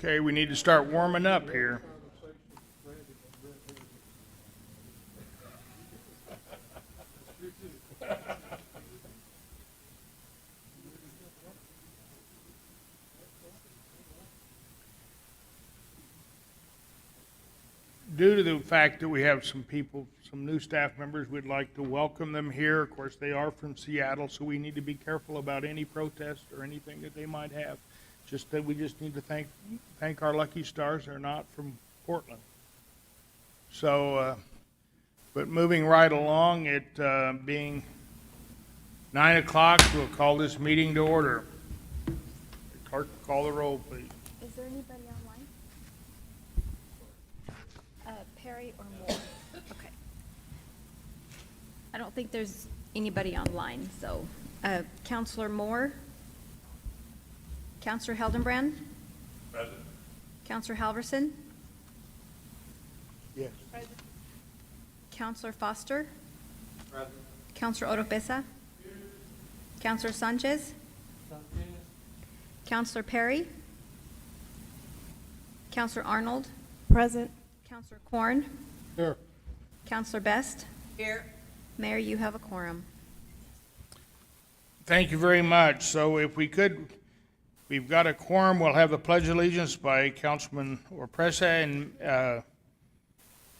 Okay, we need to start warming up here. Due to the fact that we have some people, some new staff members, we'd like to welcome them here. Of course, they are from Seattle, so we need to be careful about any protest or anything that they might have. Just that we just need to thank our lucky stars they're not from Portland. So, but moving right along, it being 9 o'clock, we'll call this meeting to order. Clerk, call the roll, please. Is there anybody online? Perry or Moore? Okay. I don't think there's anybody online, so Counselor Moore? Counselor Heldenbrand? Present. Counselor Halverson? Yes. Counselor Foster? Present. Counselor Oropesa? Counselor Sanchez? Counselor Perry? Counselor Arnold? Present. Counselor Corn? Here. Counselor Best? Here. Mayor, you have a quorum. Thank you very much. So if we could, we've got a quorum. We'll have the Pledge of Allegiance by Councilman Oropesa and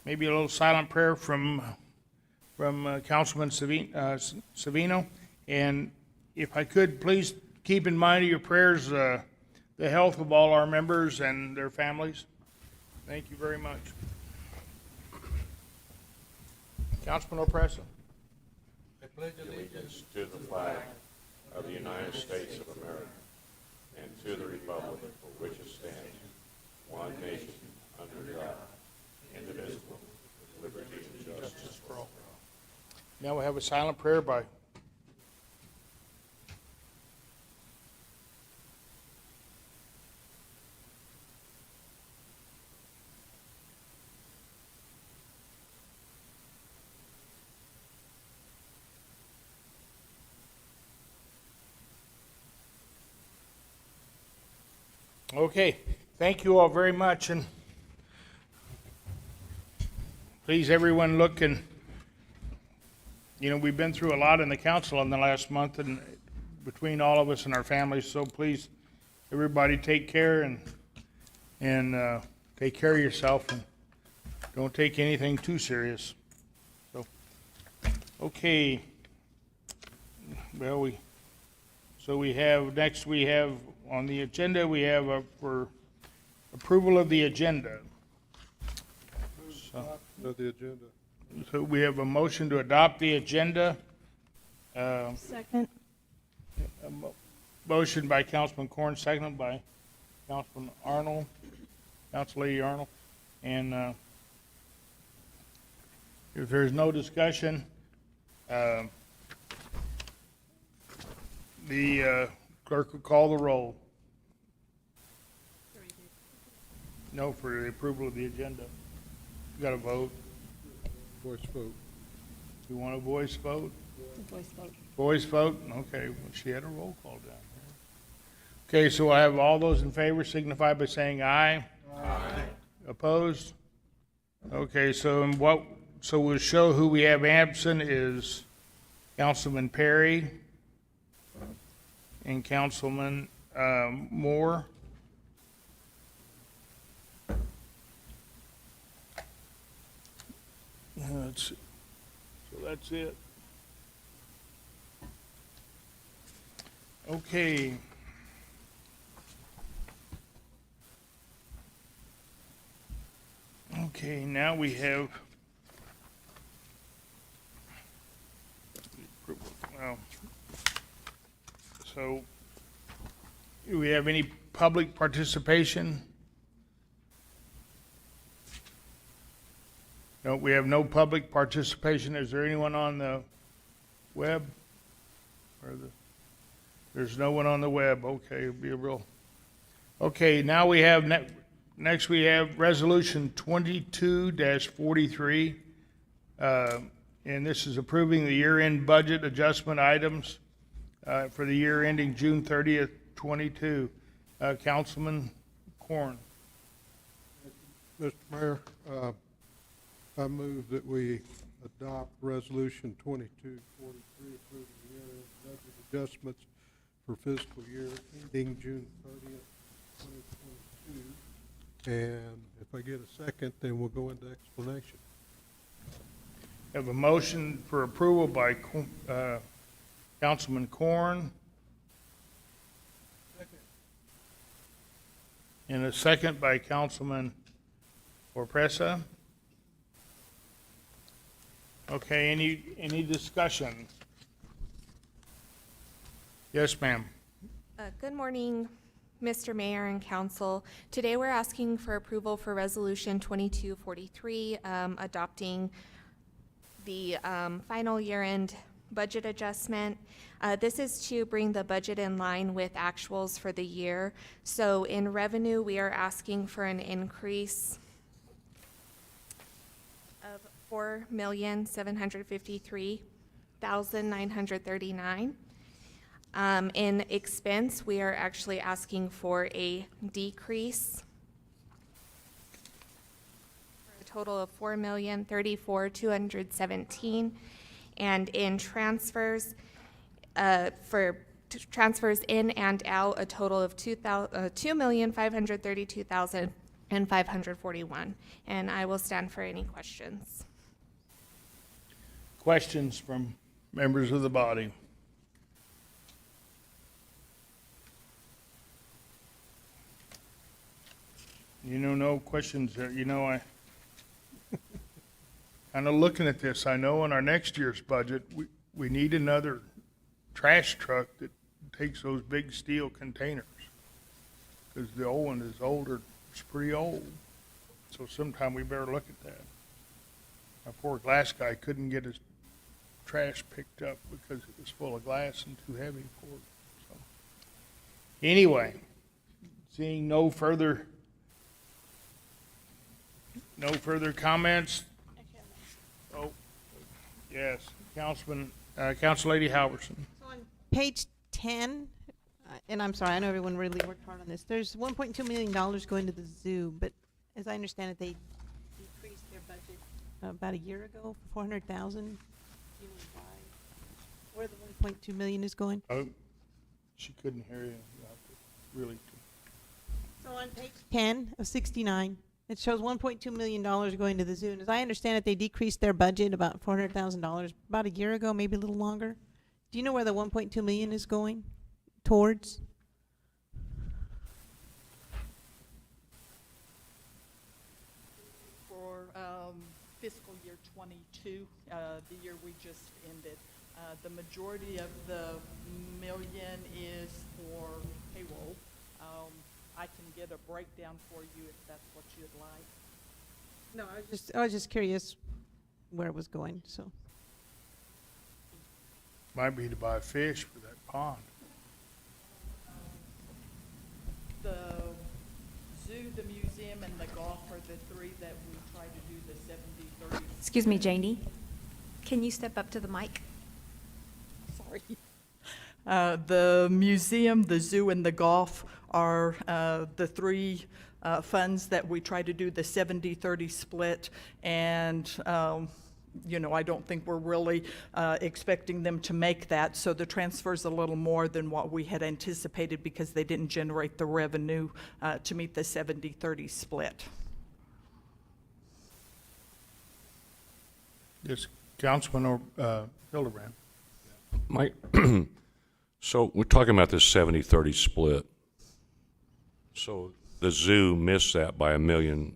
maybe a little silent prayer from Councilman Savino. And if I could, please keep in mind of your prayers the health of all our members and their families. Thank you very much. Councilman Oropesa. I pledge allegiance to the flag of the United States of America and to the republic for which it stands, one nation, under God, indivisible, with liberty and justice for all. Now we have a silent prayer by Okay, thank you all very much, and please, everyone, look and, we've been through a lot in the council in the last month, and between all of us and our families, so please, everybody take care and take care of yourself, and don't take anything too serious. So, okay, well, we have, next we have on the agenda, we have for approval of the agenda. So we have a motion to adopt the agenda. Second. Motion by Councilman Corn, seconded by Councilman Arnold, Council Lady Arnold. And if there's no discussion, the clerk will call the roll. No, for the approval of the agenda. You got to vote. Voice vote. You want a voice vote? Voice vote. Voice vote? Okay, well, she had a roll call down there. Okay, so I have all those in favor signify by saying aye. Aye. Opposed? Okay, so we'll show who we have absent is Councilman Perry and Councilman Moore. Let's see. So that's it. Okay. Okay, now we have, well, so do we have any public participation? No, we have no public participation. Is there anyone on the web? There's no one on the web. Okay, it'll be a real. Okay, now we have, next we have Resolution 22-43. And this is approving the year-end budget adjustment items for the year ending June 30th, 22. Councilman Corn. Mr. Mayor, I move that we adopt Resolution 2243, approving year-end budget adjustments for fiscal year ending June 30th, 2022. And if I get a second, then we'll go into explanation. Have a motion for approval by Councilman Corn. And a second by Councilman Orpresa. Okay, any discussion? Yes, ma'am. Good morning, Mr. Mayor and Council. Today we're asking for approval for Resolution 2243, adopting the final year-end budget adjustment. This is to bring the budget in line with actuals for the year. So in revenue, we are asking for an increase of $4,753,939. In expense, we are actually asking for a decrease for a total of $4,034,217. And in transfers, for transfers in and out, a total of $2,532,541. And I will stand for any questions. Questions from members of the body? No questions. I kind of looking at this, I know in our next year's budget, we need another trash truck that takes those big steel containers. Because the old one is older, it's pretty old. So sometime we better look at that. Our poor glass guy couldn't get his trash picked up because it was full of glass and too heavy for it. So, anyway, seeing no further comments. Oh, yes, Council Lady Halverson. So on page 10, and I'm sorry, I know everyone really worked hard on this. There's $1.2 million going to the zoo, but as I understand it, they decreased their budget about a year ago for $400,000. Do you know why? Where the $1.2 million is going? Oh, she couldn't hear you. You have to really. So on page 10 of 69, it shows $1.2 million going to the zoo. And as I understand it, they decreased their budget about $400,000 about a year ago, maybe a little longer. Do you know where the $1.2 million is going towards? For fiscal year 22, the year we just ended, the majority of the million is for payroll. I can get a breakdown for you if that's what you'd like. No, I was just curious where it was going, so. Might be to buy fish for that pond. The zoo, the museum, and the golf are the three that we try to do the 70-30. Excuse me, Janie. Can you step up to the mic? Sorry. The museum, the zoo, and the golf are the three funds that we try to do the 70-30 split. And, I don't think we're really expecting them to make that. So the transfer's a little more than what we had anticipated because they didn't generate the revenue to meet the 70-30 split. Yes, Councilman Hildebrand. Mike, so we're talking about this 70-30 split. So the zoo missed that by $1 million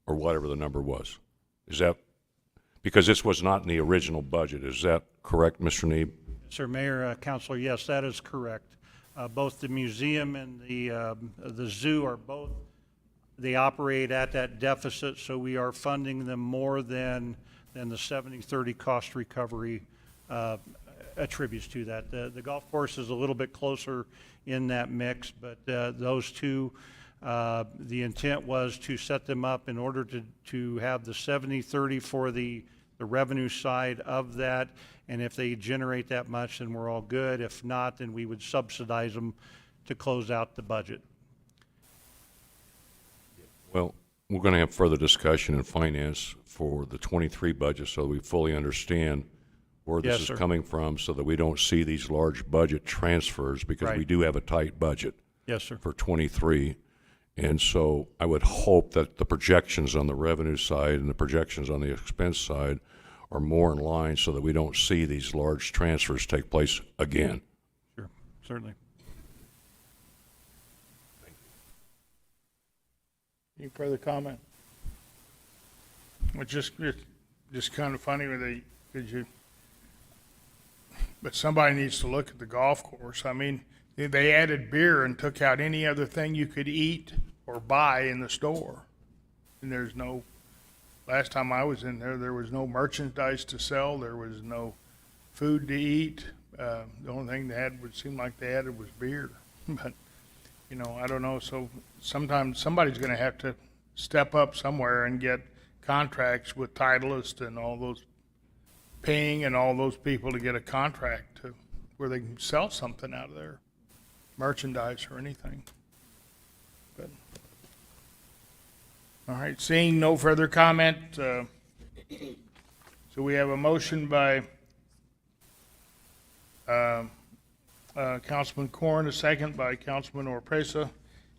or whatever the number was. Is that, because this was not in the original budget, is that correct, Mr. Neeb? Sir Mayor, Councilor, yes, that is correct. Both the museum and the zoo are both, they operate at that deficit, so we are funding them more than the 70-30 cost recovery attributes to that. The golf course is a little bit closer in that mix, but those two, the intent was to set them up in order to have the 70-30 for the revenue side of that, and if they generate that much, then we're all good. If not, then we would subsidize them to close out the budget. Well, we're going to have further discussion in finance for the 23 budget so we fully understand where this Yes, is sir. coming from so that we don't see these large budget transfers because we Right. do have a tight budget Yes, sir. for 23. And so I would hope that the projections on the revenue side and the projections on the expense side are more in line so that we don't see these large transfers take place again. Sure, certainly. Any further comment? It's just kind of funny with but somebody needs to look at the golf course. I mean, they added beer and took out any other thing you could eat or buy in the store. And last time I was in there was no merchandise to sell. There was no food to eat. The only thing seemed like they added was beer. But, I don't know. So sometimes somebody's going to have to step up somewhere and get contracts with Titleist and all those and all those people to get a contract where they can sell something out of there, merchandise or anything. But, all right, seeing no further comment, so we have a motion by Councilman Corn, a second by Councilman Orpesa.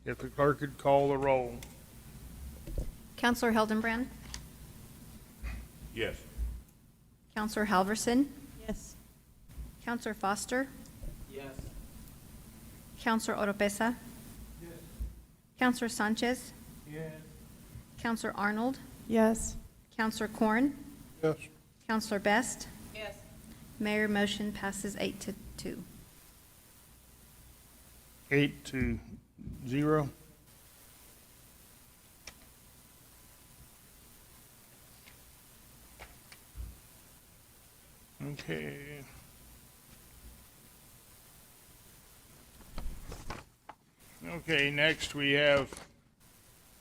If the clerk could call the roll. Counselor Hildenbrand, Yes. Counselor Halverson, Yes. Counselor Foster. Yes. Counselor Oropesa. Yes. Counselor Sanchez. Yes. Counselor Arnold. Yes. Counselor Corn. Yes. Counselor Best. Yes. Mayor, motion passes 8-2. 8-0. Okay. Okay, next we have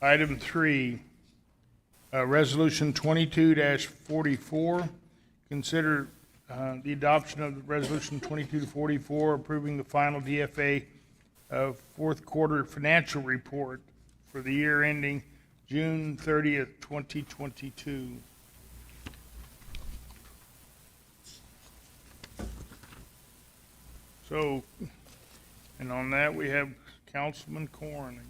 item 3, Resolution 22-44. Consider the adoption of Resolution 22-44, approving the final DFA fourth quarter financial report for the year ending June 30th, 2022. So, and on that, we have Councilman Corn again.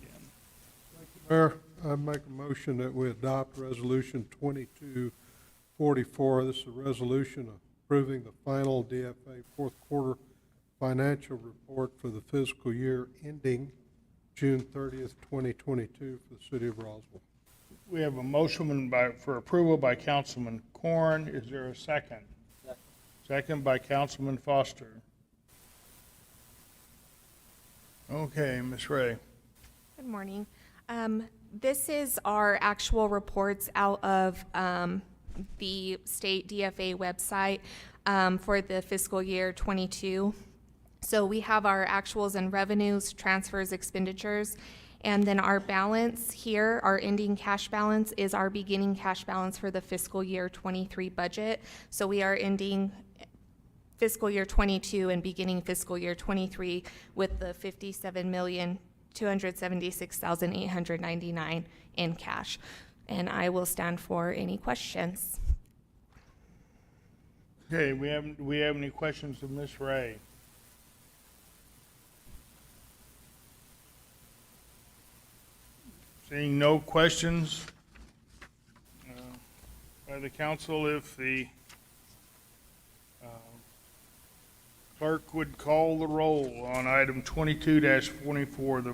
Mayor, I make a motion that we adopt Resolution 2244. This is a resolution approving the final DFA fourth quarter financial report for the fiscal year ending June 30th, 2022 for the city of Roswell. We have a motion for approval by Councilman Corn. Is there a second? Second by Councilman Foster. Okay, Ms. Ray. Good morning. This is our actual reports out of the state DFA website for the fiscal year 22. So we have our actuals and revenues, transfers, expenditures, and then our balance here, our ending cash balance, is our beginning cash balance for the fiscal year 23 budget. So we are ending fiscal year 22 and beginning fiscal year 23 with the $57,276,899 in cash. And I will stand for any questions. Okay, we have any questions of Ms. Ray? Seeing no questions by the council, if the clerk would call the roll on item 22-44, the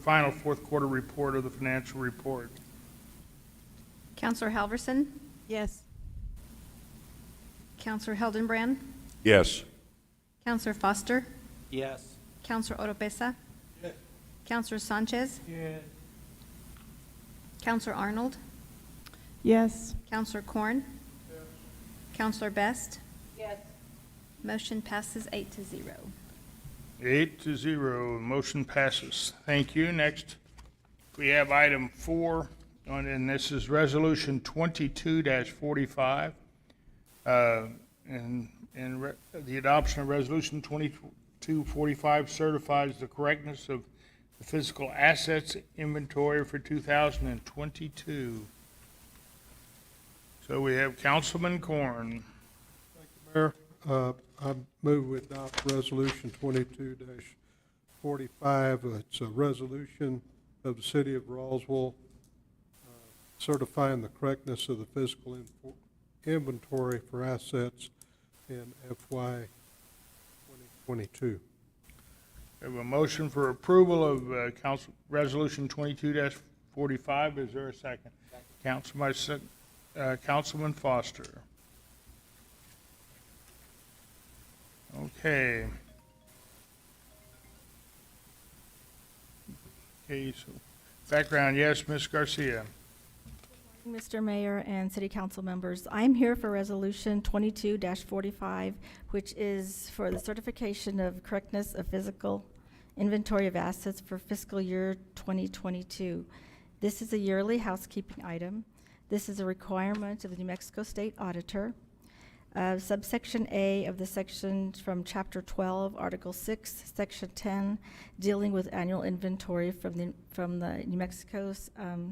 final fourth quarter report of the financial report. Counselor Halverson, Yes. Counselor Hildenbrand, Yes. Counselor Foster, Yes. Counselor Oropesa. Yes. Counselor Sanchez. Yes. Counselor Arnold, Yes. Counselor Corn. Yes. Counselor Best. Yes. Motion passes 8-0. 8-0, motion passes. Thank you. Next, we have item 4, and this is Resolution 22-45. And the adoption of Resolution 2245 certifies the correctness of the physical assets inventory for 2022. So we have Councilman Corn. Mayor, I move we adopt Resolution 22-45. It's a resolution of the City of Roswell certifying the correctness of the fiscal inventory for assets in FY 2022. We have a motion for approval of Resolution 22-45. Is there a second? Councilman Foster. Okay. Okay, so background, yes, Ms. Garcia. Mr. Mayor and City Council members, I'm here for Resolution 22-45, which is for the certification of correctness of physical inventory of assets for fiscal year 2022. This is a yearly housekeeping item. This is a requirement of the New Mexico State Auditor. Subsection A of the section from Chapter 12, Article 6, Section 10, dealing with annual inventory from the New Mexico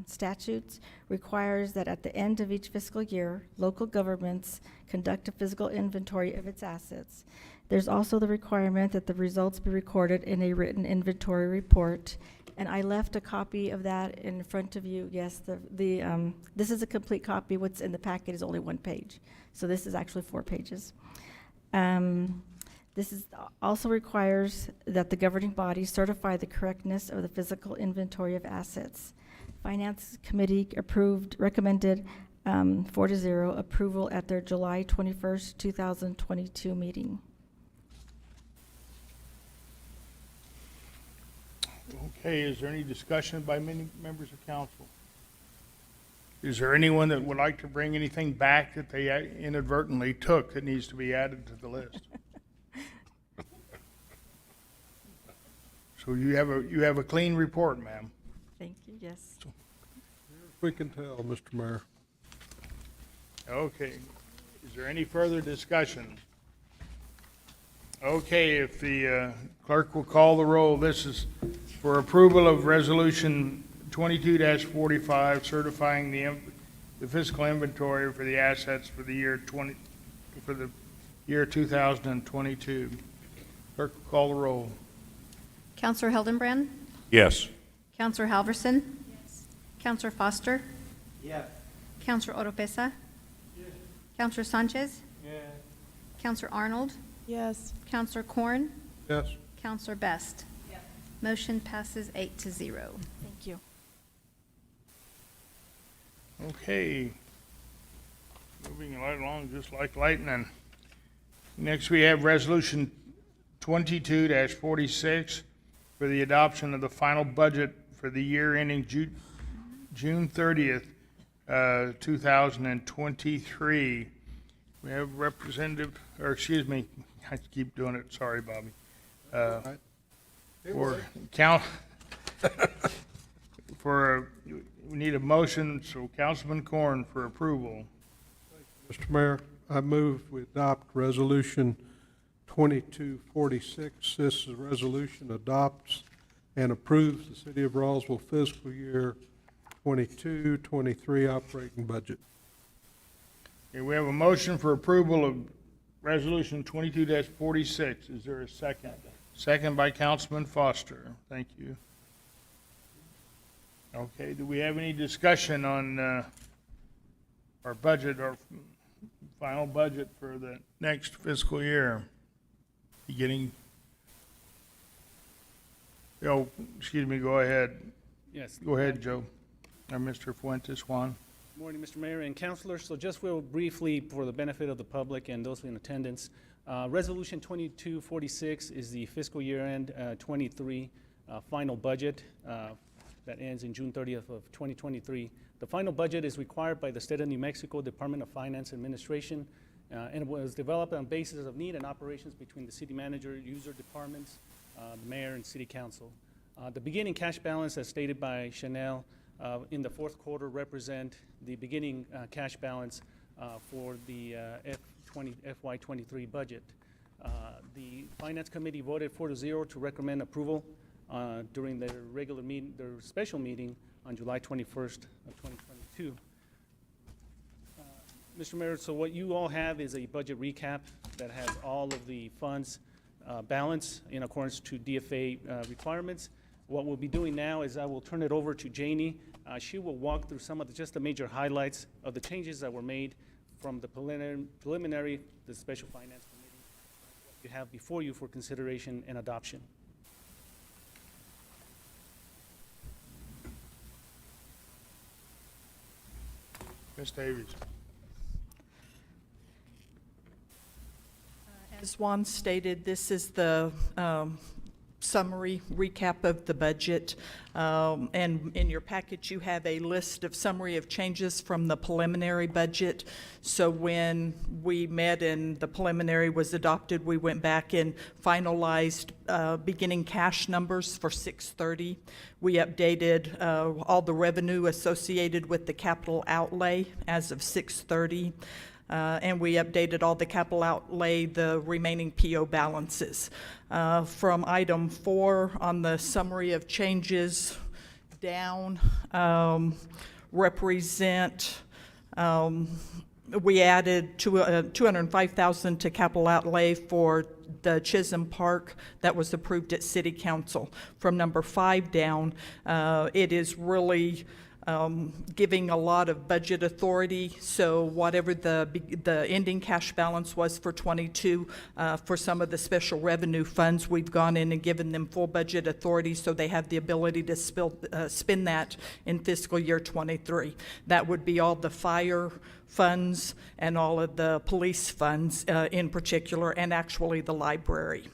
statutes, requires that at the end of each fiscal year, local governments conduct a physical inventory of its assets. There's also the requirement that the results be recorded in a written inventory report. And I left a copy of that in front of you. Yes, this is a complete copy. What's in the packet is only one page. So this is actually 4 pages. This is also requires that the governing body certify the correctness of the physical inventory of assets. Finance Committee recommended 4-0 approval at their July 21st, 2022 meeting. Okay, is there any discussion by many members of council? Is there anyone that would like to bring anything back that they inadvertently took that needs to be added to the list? So you have a clean report, ma'am. Thank you, yes. We can tell, Mr. Mayor. Okay, is there any further discussion? Okay, if the clerk will call the roll, this is for approval of Resolution 22-45, certifying the fiscal inventory for the assets for the year 2022. Clerk will call the roll. Counselor Hildenbrand? Yes. Counselor Halverson? Yes. Counselor Foster? Yes. Counselor Oropesa? Yes. Counselor Sanchez? Yes. Counselor Arnold? Yes. Counselor Corn? Yes. Counselor Best? Yes. Motion passes 8-0. Thank you. Okay. Moving right along just like lightning. Next, we have Resolution 22-46 for the adoption of the final budget for the year ending June 30th, 2023. We have Representative, or excuse me, I keep doing it, sorry, Bobby. We need a motion, so Councilman Corn for approval. Mr. Mayor, I move we adopt Resolution 2246. This is a resolution adopts and approves the City of Roswell fiscal year 22-23 operating budget. Okay, we have a motion for approval of Resolution 22-46. Is there a second? Second by Councilman Foster. Thank you. Okay, do we have any discussion on our budget, our final budget for the next fiscal year? Beginning, excuse me, go ahead. Yes. Go ahead, Joe. Or Mr. Fuentes Juan. Morning, Mr. Mayor and councilors. So just real briefly, for the benefit of the public and those in attendance, Resolution 2246 is the fiscal year end 23 final budget that ends in June 30th of 2023. The final budget is required by the State of New Mexico Department of Finance Administration, and it was developed on basis of need and operations between the city manager, user departments, the mayor, and city council. The beginning cash balance, as stated by Chanel, in the fourth quarter represent the beginning cash balance for the FY23 budget. The Finance Committee voted 4-0 to recommend approval during their regular meeting, their special meeting on July 21st of 2022. Mr. Mayor, so what you all have is a budget recap that has all of the funds balanced in accordance to DFA requirements. What we'll be doing now is I will turn it over to Janie. She will walk through some of just the major highlights of the changes that were made from the preliminary, the Special Finance Committee, what you have before you for consideration and adoption. Ms. Davies. As Juan stated, this is the summary recap of the budget. And in your package, you have a list of summary of changes from the preliminary budget. So when we met and the preliminary was adopted, we went back and finalized beginning cash numbers for 6/30. We updated all the revenue associated with the capital outlay as of 6/30. And we updated all the capital outlay, the remaining PO balances. From item 4 on the summary of changes down, represent, we added $205,000 to capital outlay for the Chisholm Park that was approved at City Council. From number 5 down, it is really giving a lot of budget authority, so whatever the ending cash balance was for 22, for some of the special revenue funds, we've gone in and given them full budget authority so they have the ability to spend that in fiscal year 23. That would be all the fire funds and all of the police funds in particular, and actually the library.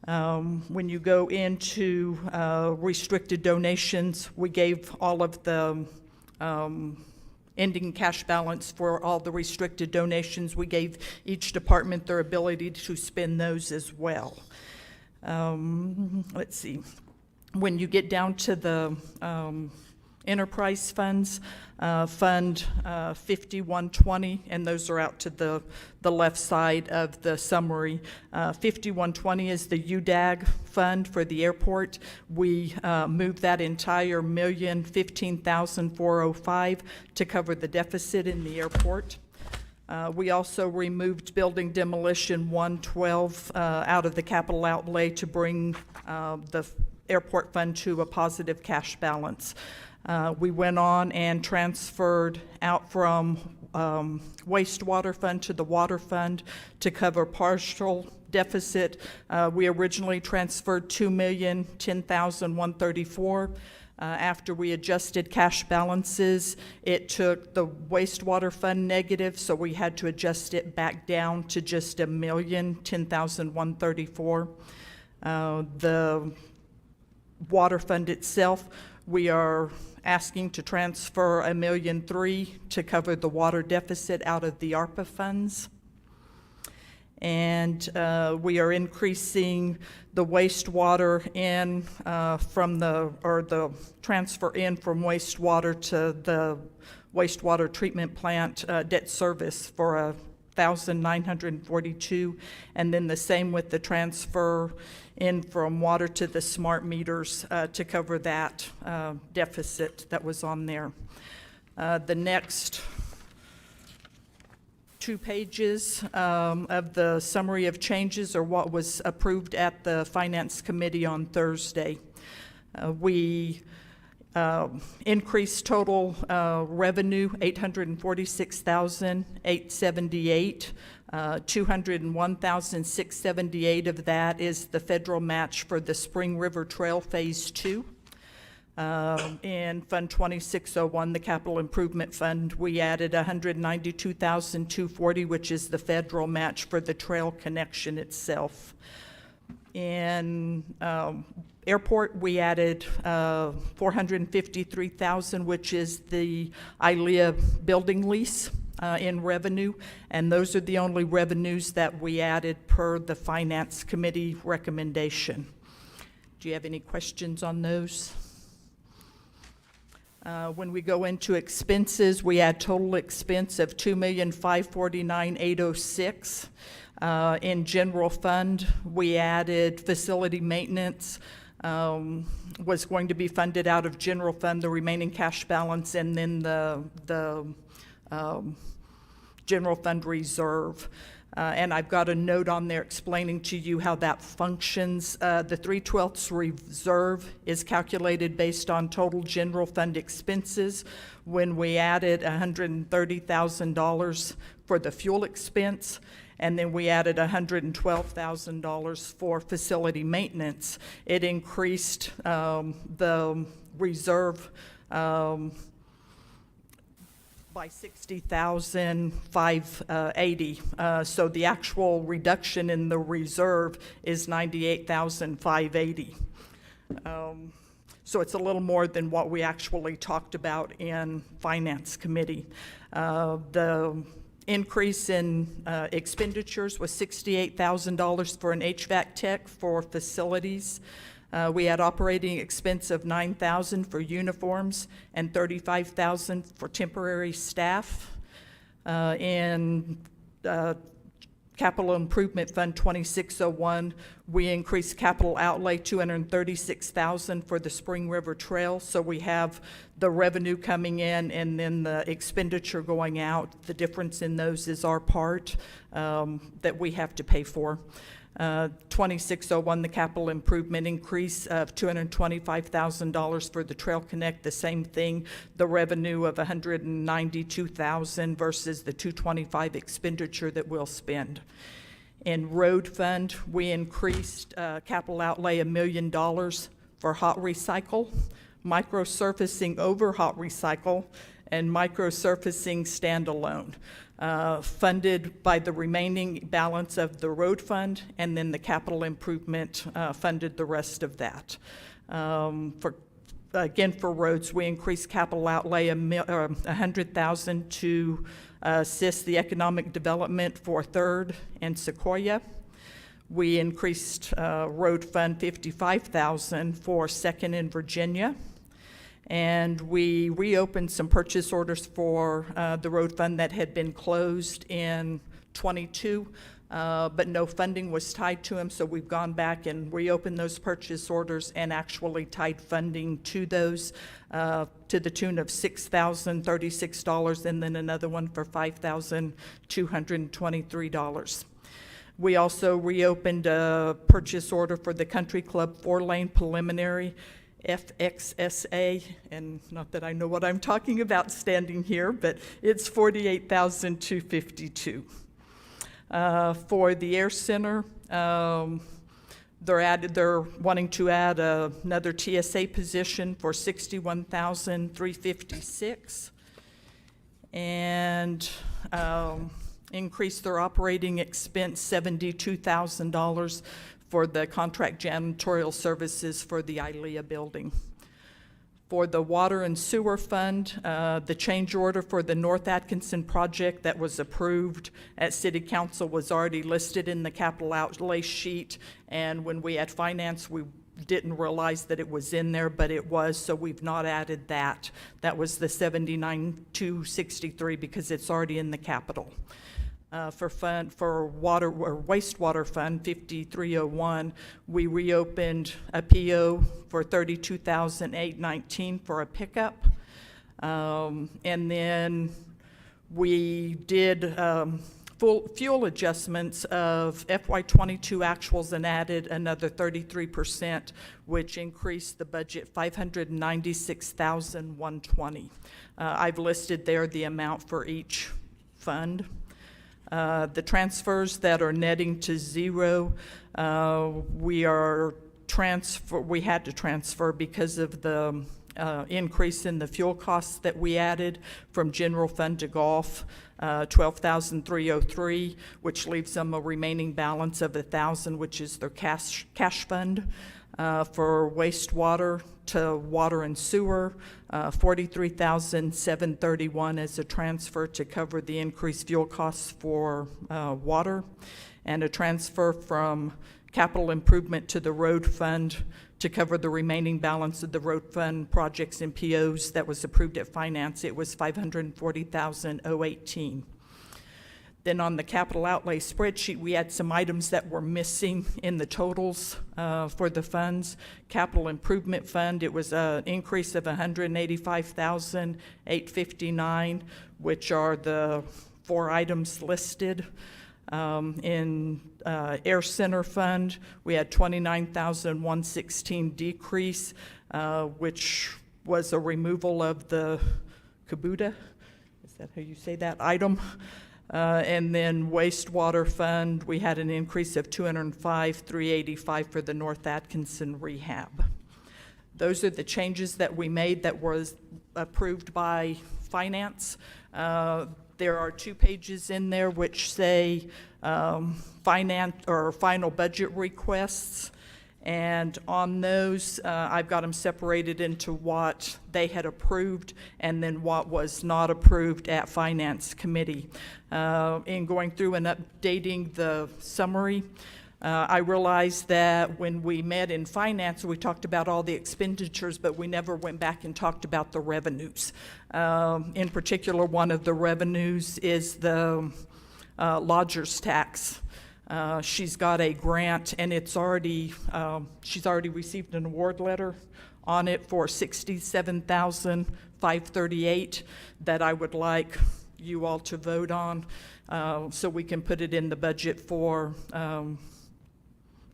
When you go into restricted donations, we gave all of the ending cash balance for all the restricted donations. We gave each department their ability to spend those as well. Let's see. When you get down to the enterprise funds, Fund 5120, and those are out to the left side of the summary. 5120 is the UDAG fund for the airport. We moved that entire $1,015,405 to cover the deficit in the airport. We also removed building demolition 112 out of the capital outlay to bring the airport fund to a positive cash balance. We went on and transferred out from wastewater fund to the water fund to cover partial deficit. We originally transferred $2,010,134. After we adjusted cash balances, it took the wastewater fund negative, so we had to adjust it back down to just $1,010,134. The water fund itself, we are asking to transfer $1,003,000 to cover the water deficit out of the ARPA funds. And we are increasing the wastewater in the transfer in from wastewater to the wastewater treatment plant debt service for $1,942, and then the same with the transfer in from water to the smart meters to cover that deficit that was on there. The next 2 pages of the summary of changes are what was approved at the Finance Committee on Thursday. We increased total revenue $846,878. $201,678 of that is the federal match for the Spring River Trail Phase 2. In Fund 2601, the Capital Improvement Fund, we added $192,240, which is the federal match for the trail connection itself. In airport, we added $453,000, which is the ILEA building lease in revenue, and those are the only revenues that we added per the Finance Committee recommendation. Do you have any questions on those? When we go into expenses, we add total expense of $2,549,806. In general fund, we added facility maintenance was going to be funded out of general fund, the remaining cash balance, and then the general fund reserve. And I've got a note on there explaining to you how that functions. The 3/12 reserve is calculated based on total general fund expenses. When we added $130,000 for the fuel expense, and then we added $112,000 for facility maintenance, it increased the reserve by $60,580. So the actual reduction in the reserve is $98,580. So it's a little more than what we actually talked about in Finance Committee. The increase in expenditures was $68,000 for an HVAC tech for facilities. We had operating expense of $9,000 for uniforms and $35,000 for temporary staff. In Capital Improvement Fund 2601, we increased capital outlay $236,000 for the Spring River Trail. So we have the revenue coming in and then the expenditure going out. The difference in those is our part that we have to pay for. 2601, the capital improvement increase of $225,000 for the Trail Connect, the same thing, the revenue of $192,000 versus the $225 expenditure that we'll spend. In road fund, we increased capital outlay $1 million for hot recycle, microsurfacing over hot recycle, and microsurfacing standalone. Funded by the remaining balance of the road fund, and then the capital improvement funded the rest of that. For roads, we increased capital outlay $100,000 to assist the economic development for Third and Sequoia. We increased road fund $55,000 for Second and Virginia. And we reopened some purchase orders for the road fund that had been closed in '22, but no funding was tied to them. So we've gone back and reopened those purchase orders and actually tied funding to those to the tune of $6,036, and then another one for $5,223. We also reopened a purchase order for the Country Club 4-lane preliminary FXSA, and not that I know what I'm talking about standing here, but it's $48,252. For the Air Center, they're wanting to add another TSA position for $61,356, and increase their operating expense $72,000 for the contract janitorial services for the ILEA building. For the water and sewer fund, the change order for the North Atkinson project that was approved at City Council was already listed in the capital outlay sheet, and when we had finance, we didn't realize that it was in there, but it was, so we've not added that. That was the $79,263 because it's already in the capital. For water or wastewater fund 5301, we reopened a PO for $32,819 for a pickup, and then we did full fuel adjustments of FY22 actuals and added another 33%, which increased the budget $596,120. I've listed there the amount for each fund. The transfers that are netting to zero, we had to transfer because of the increase in the fuel costs that we added from general fund to golf, $12,303, which leaves them a remaining balance of $1,000, which is their cash fund. For wastewater to water and sewer, $43,731 as a transfer to cover the increased fuel costs for water, and a transfer from capital improvement to the road fund to cover the remaining balance of the road fund projects and POs that was approved at finance. It was $540,018. Then on the capital outlay spreadsheet, we had some items that were missing in the totals for the funds. Capital Improvement Fund, it was an increase of $185,859, which are the 4 items listed. In Air Center Fund, we had $29,116 decrease, which was a removal of the Kabuta, is that how you say that, item? And then Wastewater Fund, we had an increase of $205,385 for the North Atkinson rehab. Those are the changes that we made that was approved by Finance. There are 2 pages in there which say finance or final budget requests. And on those, I've got them separated into what they had approved and then what was not approved at Finance Committee. In going through and updating the summary, I realized that when we met in Finance, we talked about all the expenditures, but we never went back and talked about the revenues. In particular, one of the revenues is the lodger's tax. She's got a grant, and it's already, she's already received an award letter on it for $67,538 that I would like you all to vote on, so we can put it in the budget for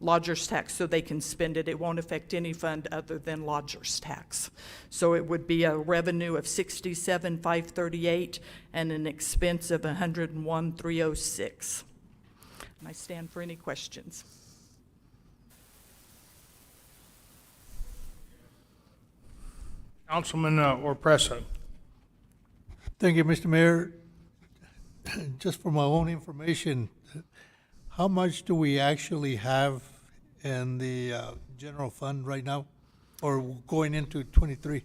lodger's tax so they can spend it. It won't affect any fund other than lodger's tax. So it would be a revenue of $67,538 and an expense of $101,306. And I stand for any questions. Councilman Orpressa. Thank you, Mr. Mayor. Just for my own information, how much do we actually have in the general fund right now, or going into 23?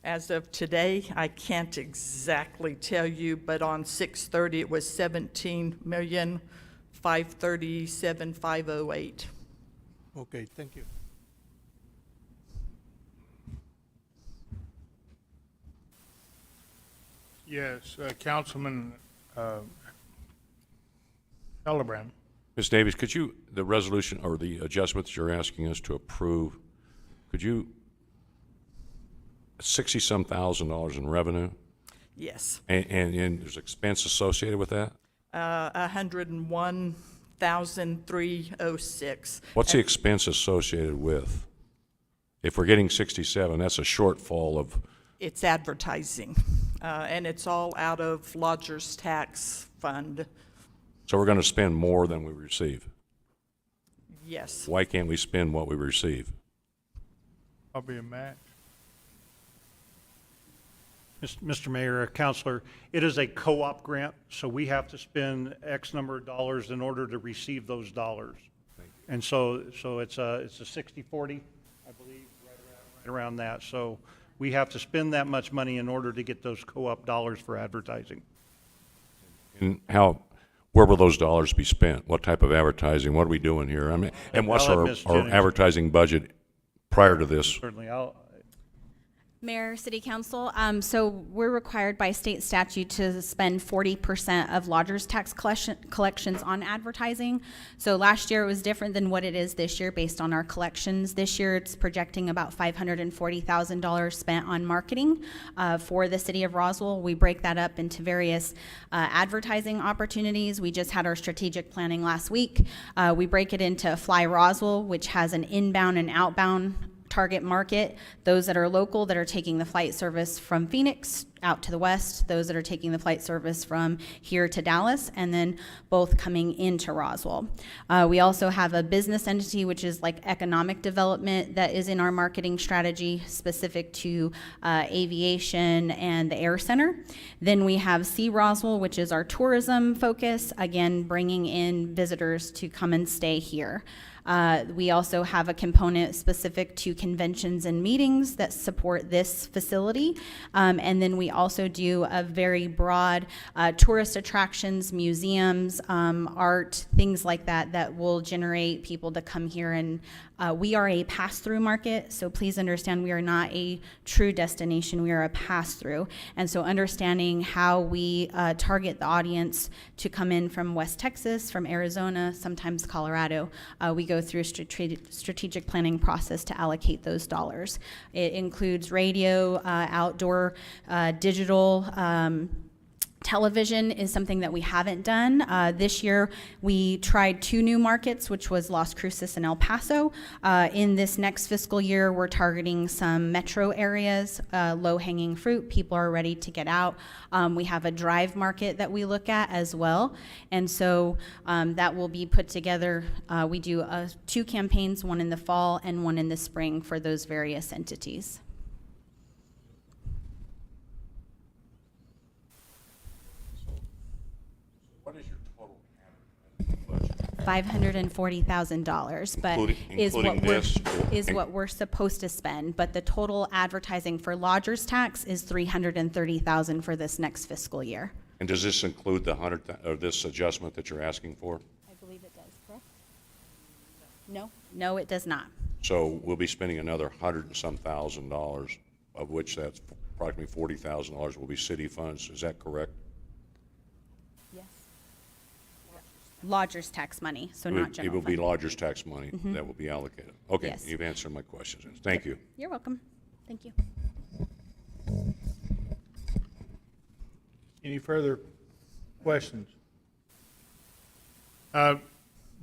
As of today, I can't exactly tell you, but on 6/30, it was $17,537,508. Okay, thank you. Yes, Councilman Pellebrand. Ms. Davies, could you, the resolution or the adjustments you're asking us to approve, could you, $60-some thousand in revenue, Yes. and there's expense associated with that? $101,306. What's the expense associated with? If we're getting 67, that's a shortfall of, It's advertising, and it's all out of lodger's tax fund. so we're going to spend more than we receive. Yes. Why can't we spend what we receive? Probably a match. Mr. Mayor, Counselor, it is a co-op grant, so we have to spend X number of dollars in order to receive those dollars. And so it's a 60-40, I believe, right around that. So we have to spend that much money in order to get those co-op dollars for advertising. And where will those dollars be spent? What type of advertising? What are we doing here? I mean, and what's I'll let our Ms. Jennings- advertising budget prior to this? Certainly, Mayor, City Council, so we're required by state statute to spend 40% of lodger's tax collections on advertising. So last year it was different than what it is this year based on our collections. This year it's projecting about $540,000 spent on marketing for the city of Roswell. We break that up into various advertising opportunities. We just had our strategic planning last week. We break it into Fly Roswell, which has an inbound and outbound target market, those that are local that are taking the flight service from Phoenix out to the west, those that are taking the flight service from here to Dallas, and then both coming into Roswell. We also have a business entity, which is like economic development, that is in our marketing strategy specific to aviation and the Air Center. Then we have Sea Roswell, which is our tourism focus, again, bringing in visitors to come and stay here. We also have a component specific to conventions and meetings that support this facility. And then we we also do a very broad tourist attractions, museums, art, things like that, that will generate people to come here. And we are a pass-through market, so please understand we are not a true destination. We are a pass-through. And so understanding how we target the audience to come in from West Texas, from Arizona, sometimes Colorado, we go through a strategic planning process to allocate those dollars. It includes radio, outdoor, digital, television is something that we haven't done. This year, we tried 2 new markets, which was Las Cruces and El Paso. In this next fiscal year, we're targeting some metro areas, low-hanging fruit. People are ready to get out. We have a drive market that we look at as well. And so that will be put together. We do 2 campaigns, one in the fall and one in the spring for those various entities. What is your total budget? $540,000, but is what we're supposed to spend. But the total advertising for lodgers tax is $330,000 for this next fiscal year. And does this include the this adjustment that you're asking for? I believe it does, correct? No, it does not. So we'll be spending another $100 and some thousand, of which that's approximately $40,000 will be city funds. Is that correct? Yes. Lodgers tax money, so not general It will be fund. lodgers tax money that will be allocated. Okay, Yes. you've answered my questions. Thank you. You're welcome. Thank you. Any further questions?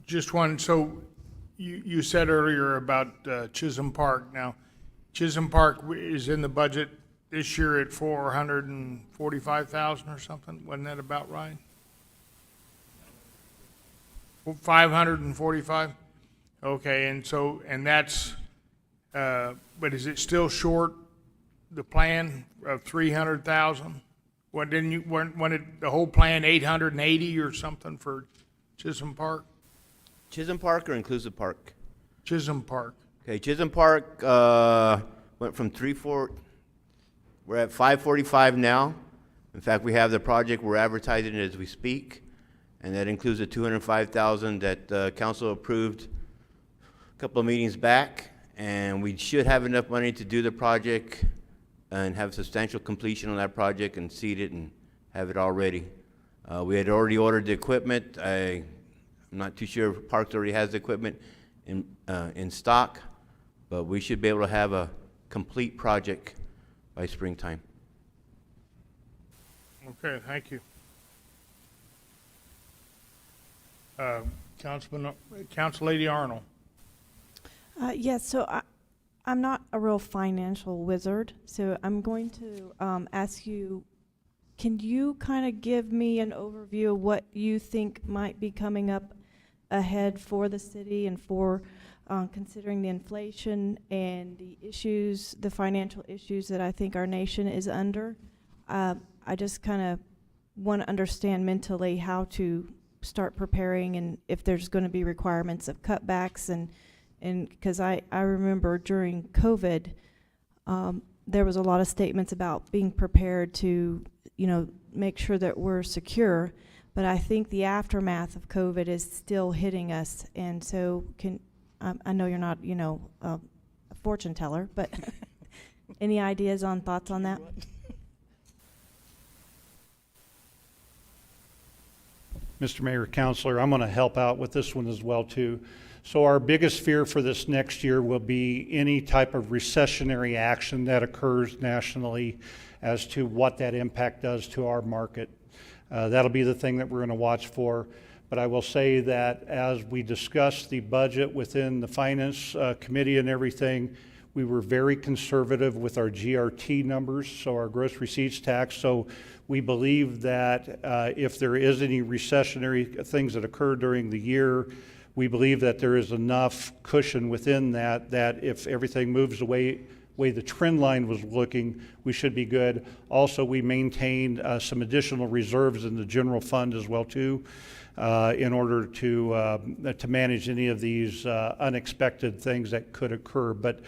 Just one, so you said earlier about Chisholm Park. Now, Chisholm Park is in the budget this year at $445,000 or something. Wasn't that about right? 545? Okay, and that's, but is it still short the plan of 300,000? What, when it, the whole plan 880 or something for Chisholm Park? Chisholm Park or Inclusive Park? Chisholm Park. Okay, Chisholm Park went from we're at 545 now. In fact, we have the project, we're advertising it as we speak, and that includes the 205,000 that council approved a couple of meetings back, and we should have enough money to do the project and have substantial completion on that project and seed it and have it all ready. We had already ordered the equipment. I'm not too sure if Parks already has the equipment in stock, but we should be able to have a complete project by springtime. Okay, thank you. Council Lady Arnold. Yes, so I'm not a real financial wizard, so I'm going to ask you, can you kind of give me an overview of what you think might be coming up ahead for the city and for considering the inflation and the issues, the financial issues that I think our nation is under? I just kind of want to understand mentally how to start preparing and if there's going to be requirements of cutbacks and because I remember during COVID, there was a lot of statements about being prepared to, make sure that we're secure. But I think the aftermath of COVID is still hitting us. And so I know you're not, a fortune teller, but any ideas on thoughts on that? Mr. Mayor, Councilor, I'm going to help out with this one as well, too. So our biggest fear for this next year will be any type of recessionary action that occurs nationally as to what that impact does to our market. That'll be the thing that we're going to watch for. But I will say that as we discussed the budget within the Finance Committee and everything, we were very conservative with our GRT numbers, so our gross receipts tax. So we believe that if there is any recessionary things that occur during the year, we believe that there is enough cushion within that if everything moves the way way the trend line was looking, we should be good. Also, we maintained some additional reserves in the general fund as well too, in order to manage any of these unexpected things that could occur. But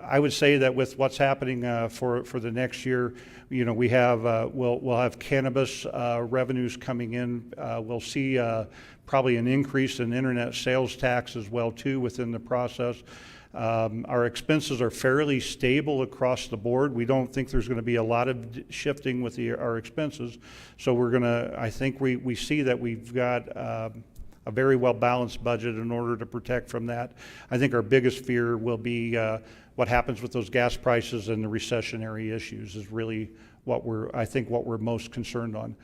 I would say that with what's happening for the next year, you know, we have we'll have cannabis revenues coming in. We'll see probably an increase in internet sales tax as well too within the process. Our expenses are fairly stable across the board. We don't think there's going to be a lot of shifting with our expenses. So we're going to, I think we see that we've got a very well-balanced budget in order to protect from that. I think our biggest fear will be what happens with those gas prices and the recessionary issues is really what we're most concerned on.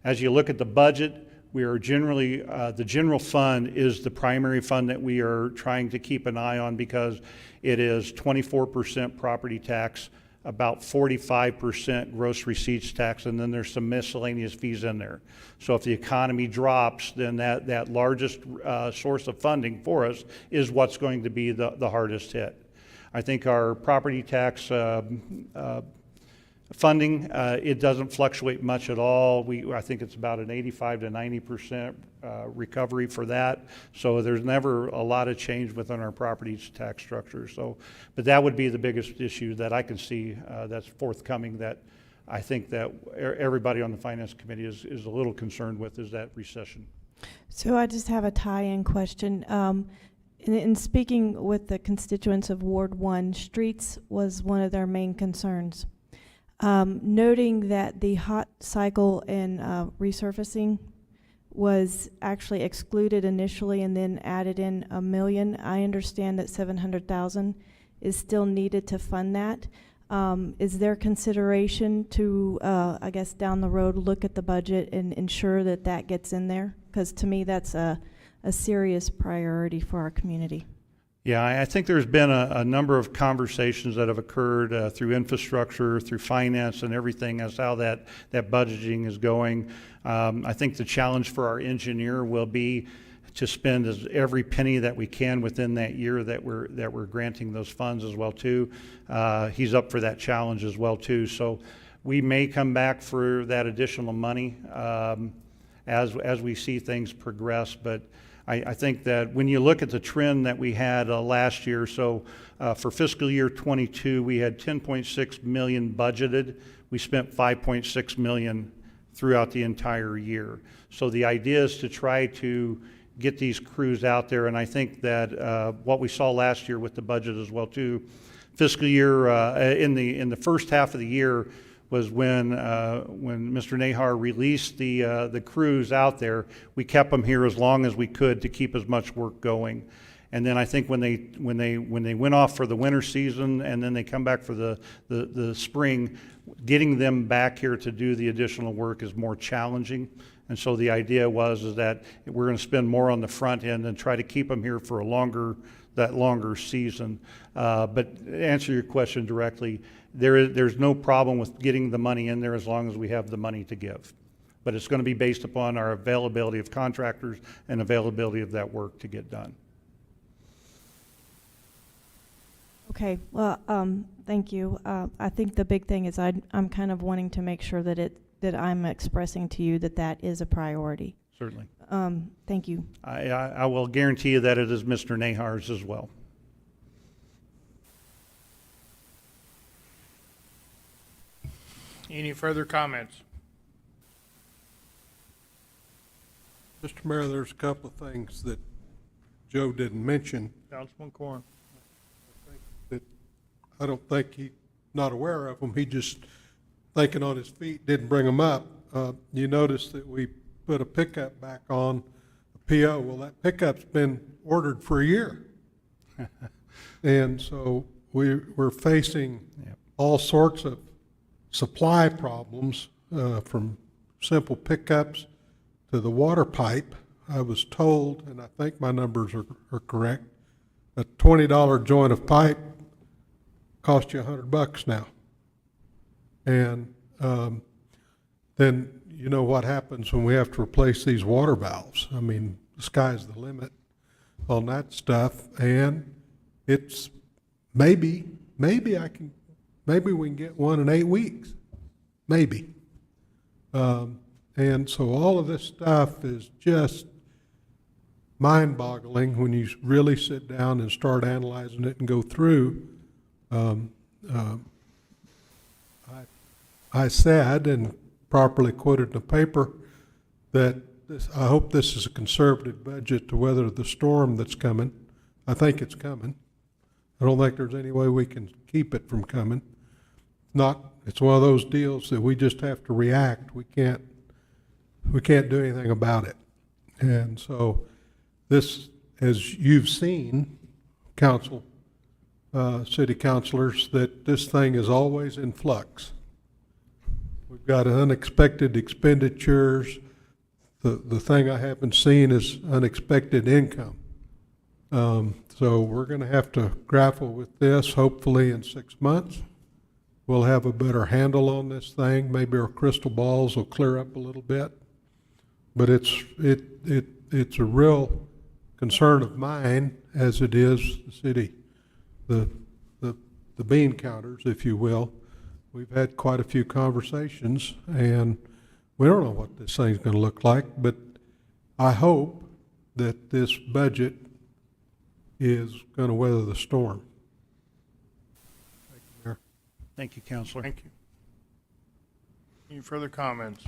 As you look at the budget, we are generally, the general fund is the primary fund that we are trying to keep an eye on because it is 24% property tax, about 45% gross receipts tax, and then there's some miscellaneous fees in there. So if the economy drops, then that largest source of funding for us is what's going to be the hardest hit. I think our property tax funding, it doesn't fluctuate much at all. I think it's about an 85 to 90% recovery for that. So there's never a lot of change within our property tax structure. So, but that would be the biggest issue that I can see that's forthcoming that I think that everybody on the Finance Committee is a little concerned with is that recession. So I just have a tie-in question. In speaking with the constituents of Ward 1, streets was one of their main concerns. Noting that the hot cycle and resurfacing was actually excluded initially and then added in $1 million, I understand that $700,000 is still needed to fund that. Is there consideration to, I guess down the road, look at the budget and ensure that that gets in there? Because to me, that's a serious priority for our community. Yeah, I think there's been a number of conversations that have occurred through infrastructure, through finance and everything as how that budgeting is going. I think the challenge for our engineer will be to spend every penny that we can within that year that we're granting those funds as well too. He's up for that challenge as well too. So we may come back for that additional money as we see things progress, but I think that when you look at the trend that we had last year, so for fiscal year 22, we had 10.6 million budgeted. We spent 5.6 million throughout the entire year. So the idea is to try to get these crews out there, and I think that what we saw last year with the budget as well too, fiscal year in the first half of the year was when Mr. Nahar released the crews out there. We kept them here as long as we could to keep as much work going. And then I think when they went off for the winter season and then they come back for the spring, getting them back here to do the additional work is more challenging. And so the idea is that we're going to spend more on the front end and try to keep them here for that longer season. But to answer your question directly, there's no problem with getting the money in there as long as we have the money to give. But it's going to be based upon our availability of contractors and availability of that work to get done. Okay, well, thank you. I think the big thing is I'm kind of wanting to make sure that I'm expressing to you that is a priority. Certainly. Thank you. I will guarantee you that it is Mr. Nahar's as well. Any further comments? Mr. Mayor, there's a couple of things that Joe didn't mention Councilman Corn. that I don't think he's not aware of them. He just, thinking on his feet, didn't bring them up. You notice that we put a pickup back on a PO. Well, that pickup's been ordered for a year. And so we're facing all sorts of supply problems, from simple pickups to the water pipe. I was told, and I think my numbers are correct, a $20 joint of pipe costs you $100 now. And then you know what happens when we have to replace these water valves. I mean, the sky's the limit on that stuff, and it's maybe maybe we can get one in 8 weeks, maybe. And so all of this stuff is just mind-boggling when you really sit down and start analyzing it and go through. I said, and properly quoted in the paper, that I hope this is a conservative budget to weather the storm that's coming. I think it's coming. I don't think there's any way we can keep it from coming. It's one of those deals that we just have to react. We can't do anything about it. And so this, as you've seen, council, city councilors, that this thing is always in flux. We've got unexpected expenditures. The thing I haven't seen is unexpected income. So we're going to have to grapple with this. Hopefully in 6 months, we'll have a better handle on this thing. Maybe our crystal balls will clear up a little bit. But it's a real concern of mine, as it is the city, the bean counters, if you will. We've had quite a few conversations, and we don't know what this thing's going to look like, but I hope that this budget is going to weather the storm. Thank you, Mayor. Thank you, Counselor. Thank you. Any further comments?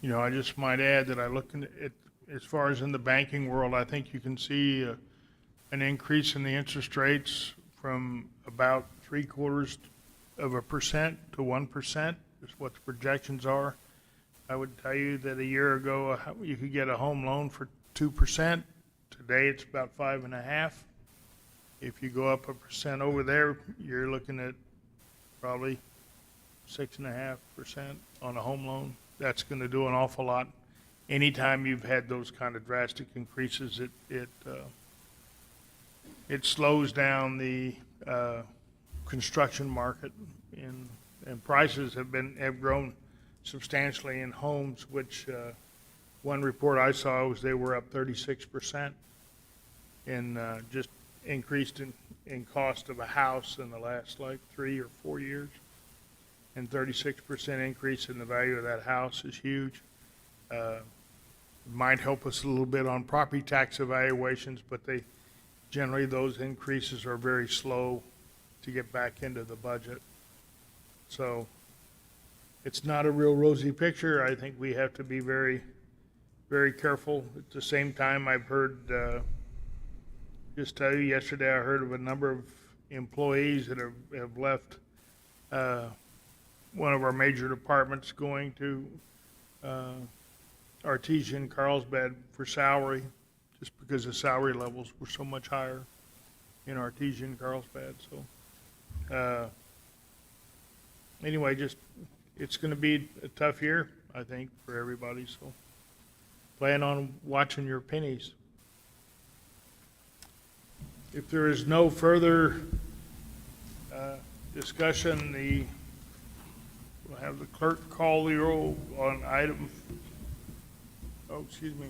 You know, I just might add that I look at, as far as in the banking world, I think you can see an increase in the interest rates from about 0.75% to 1%. Is what the projections are. I would tell you that a year ago you could get a home loan for 2%. Today it's about 5.5%. If you go up 1% over there, you're looking at probably 6.5% on a home loan. That's going to do an awful lot. Anytime you've had those kind of drastic increases, it slows down the construction market, and prices have grown substantially in homes, which one report I saw was they were up 36% in just increased in cost of a house in the last like 3 or 4 years. And 36% increase in the value of that house is huge. Might help us a little bit on property tax evaluations, but generally those increases are very slow to get back into the budget. So it's not a real rosy picture. I think we have to be very, very careful. At the same time, I've heard, just tell you, yesterday I heard of a number of employees that have left one of our major departments going to Artesian Carlsbad for salary, just because the salary levels were so much higher in Artesian Carlsbad. So anyway, it's going to be a tough year, I think, for everybody. So plan on watching your pennies. If there is no further discussion, we'll have the clerk call the roll on item. Oh, excuse me.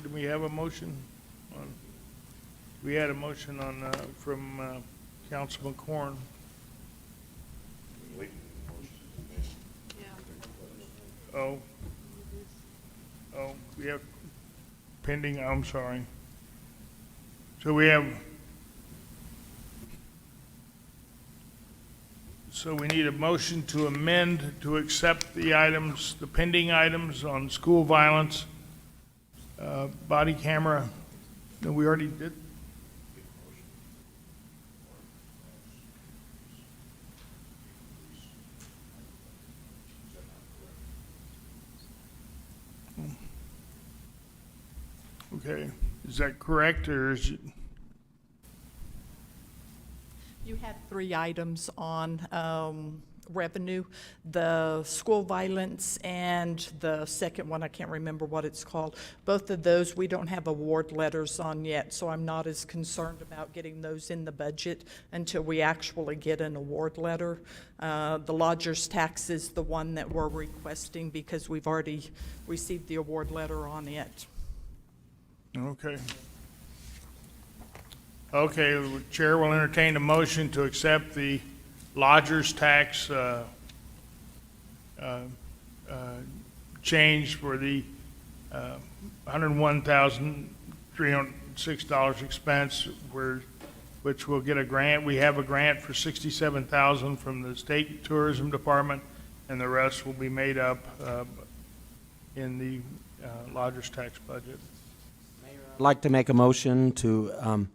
Do we have a motion on? We had a motion on from Councilman Corn. Oh, we have pending, I'm sorry. So we need a motion to amend to accept the items, the pending items on school violence, body camera. No, we already did. Okay, is that correct, or is it? You had 3 items on revenue, the school violence and the second one, I can't remember what it's called. Both of those, we don't have award letters on yet, so I'm not as concerned about getting those in the budget until we actually get an award letter. The lodger's tax is the one that we're requesting because we've already received the award letter on it. Okay. Okay, the Chair will entertain a motion to accept the lodger's tax change for the $101,306 expense, which will get a grant. We have a grant for $67,000 from the State Tourism Department, and the rest will be made up in the lodger's tax budget. I'd like to make a motion to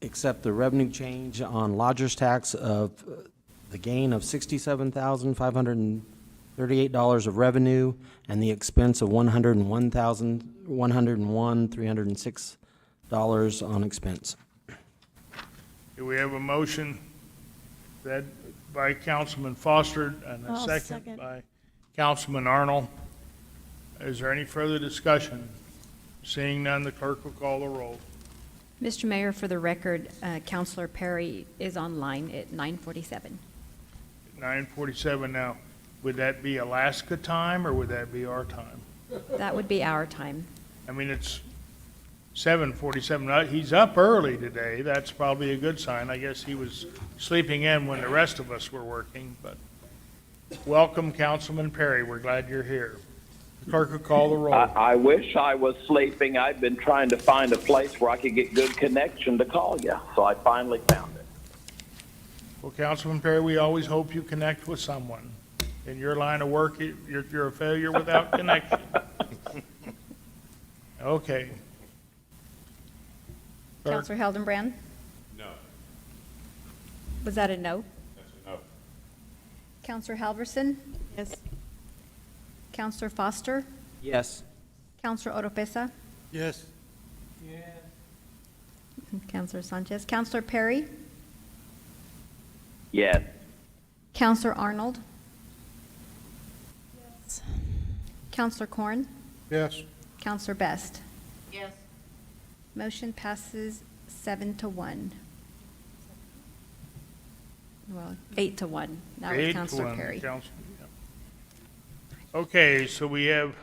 accept the revenue change on lodger's tax of the gain of $67,538 of revenue and the expense of $101,306 on expense. Do we have a motion that by Councilman Foster and a I'll second second. by Councilman Arnold? Is there any further discussion? Seeing none, the clerk will call the roll. Mr. Mayor, for the record, Counselor Perry is online at 9:47. 9:47 now. Would that be Alaska time or would that be our time? That would be our time. I mean, it's 7:47. He's up early today. That's probably a good sign. I guess he was sleeping in when the rest of us were working, but welcome, Councilman Perry. We're glad you're here. The clerk will call the roll. I wish I was sleeping. I've been trying to find a place where I could get good connection to call you, so I finally found it. Well, Councilman Perry, we always hope you connect with someone. In your line of work, you're a failure without connection. Okay. Clerk. Counselor Hildenbrand? No. Was that a no? That's a no. Counselor Halverson? Yes. Counselor Foster? Yes. Counselor Oropesa? Yes. Counselor Sanchez? Counselor Perry? Yes. Counselor Arnold? Counselor Corn? Yes. Counselor Best? Yes. Motion passes 7-1. Well, 8-1. Now with 8 to Counselor 1, Perry. Counsel, yeah. Okay, so we have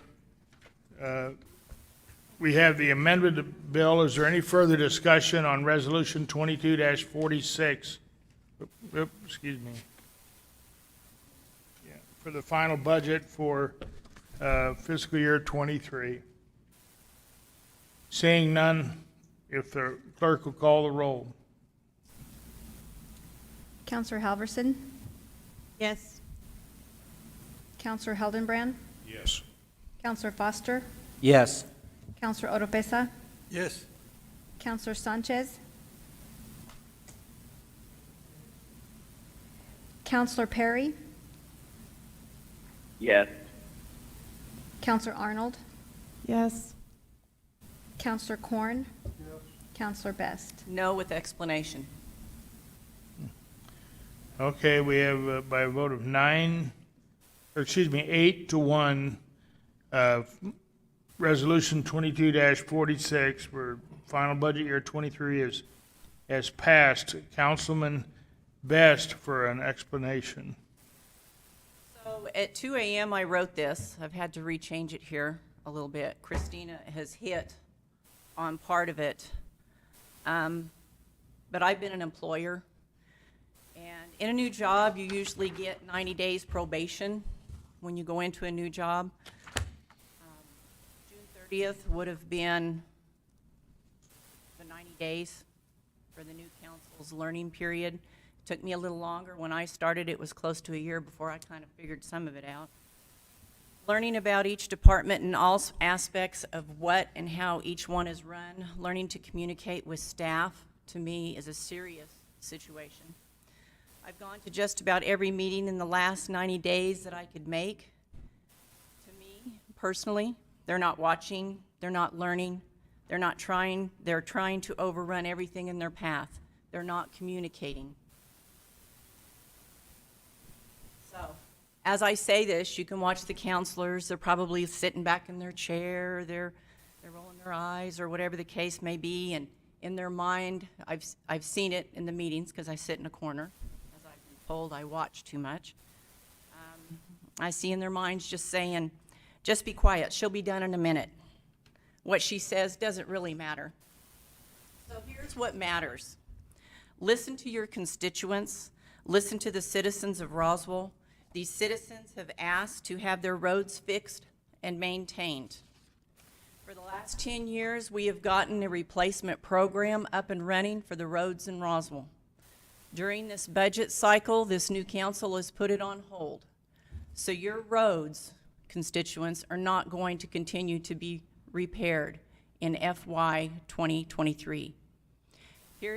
the amended bill. Is there any further discussion on Resolution 22-46? Excuse me. Yeah, for the final budget for fiscal year 23. Seeing none, if the clerk will call the roll. Counselor Halverson? Yes. Counselor Hildenbrand? Yes. Counselor Foster? Yes. Counselor Oropesa? Yes. Counselor Sanchez? Counselor Perry? Yes. Counselor Arnold? Yes. Counselor Corn? Counselor Best? No with explanation. Okay, we have by a vote of 8 to 1, Resolution 22-46 for final budget year 23 has passed. Councilman Best for an explanation. So at 2 a.m. I wrote this. I've had to rechange it here a little bit. Christina has hit on part of it. But I've been an employer. And in a new job, you usually get 90 days probation when you go into a new job. June 30th would have been the 90 days for the new council's learning period. Took me a little longer. When I started, it was close to a year before I kind of figured some of it out. Learning about each department and all aspects of what and how each one is run, learning to communicate with staff, to me, is a serious situation. I've gone to just about every meeting in the last 90 days that I could make. To me, personally, they're not watching, they're not learning, they're trying to overrun everything in their path. They're not communicating. So, as I say this, you can watch the counselors. They're probably sitting back in their chair, they're rolling their eyes, or whatever the case may be, and in their mind, I've seen it in the meetings because I sit in a corner. As I've been told, I watch too much. I see in their minds just saying, just be quiet, she'll be done in a minute. What she says doesn't really matter. So here's what matters. Listen to your constituents. Listen to the citizens of Roswell. These citizens have asked to have their roads fixed and maintained. For the last 10 years, we have gotten a replacement program up and running for the roads in Roswell. During this budget cycle, this new council has put it on hold. So your roads, constituents, are not going to continue to be repaired in FY 2023. Here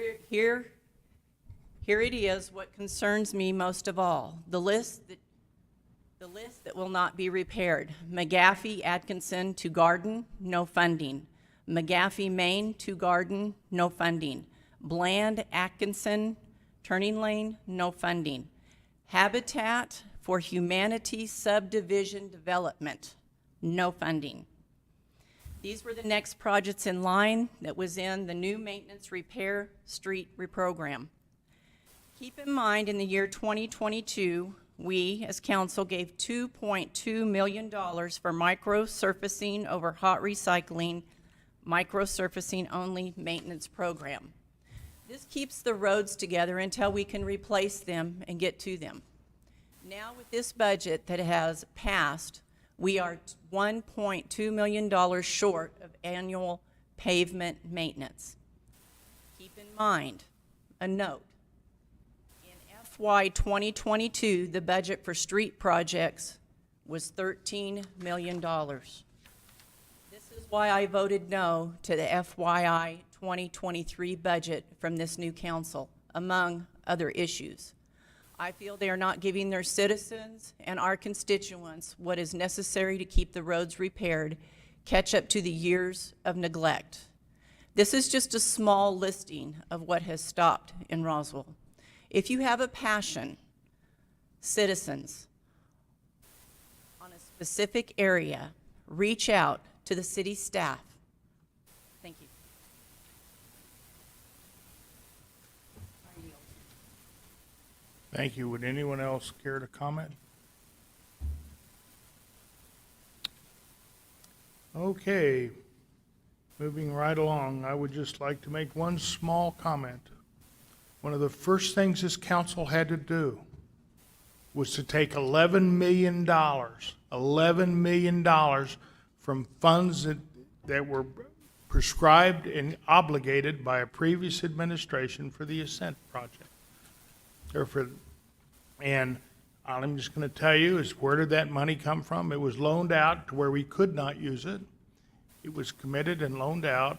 it is, what concerns me most of all, the list that will not be repaired. McGaffey, Atkinson to Garden, no funding. McGaffey, Maine to Garden, no funding. Bland, Atkinson, Turning Lane, no funding. Habitat for Humanity Subdivision Development, no funding. These were the next projects in line that was in the new maintenance repair street reprogram. Keep in mind, in the year 2022, we, as council, gave $2.2 million for microsurfacing over hot recycling, microsurfacing only maintenance program. This keeps the roads together until we can replace them and get to them. Now with this budget that has passed, we are $1.2 million short of annual pavement maintenance. Keep in mind, a note, in FY 2022, the budget for street projects was $13 million. This is why I voted no to the FYI 2023 budget from this new council, among other issues. I feel they are not giving their citizens and our constituents what is necessary to keep the roads repaired, catch up to the years of neglect. This is just a small listing of what has stopped in Roswell. If you have a passion, citizens, on a specific area, reach out to the city staff. Thank you. Thank you. Would anyone else care to comment? Okay, moving right along, I would just like to make one small comment. One of the first things this council had to do was to take $11 million from funds that were prescribed and obligated by a previous administration for the Ascent project. And I'm just going to tell you is where did that money come from? It was loaned out to where we could not use it. It was committed and loaned out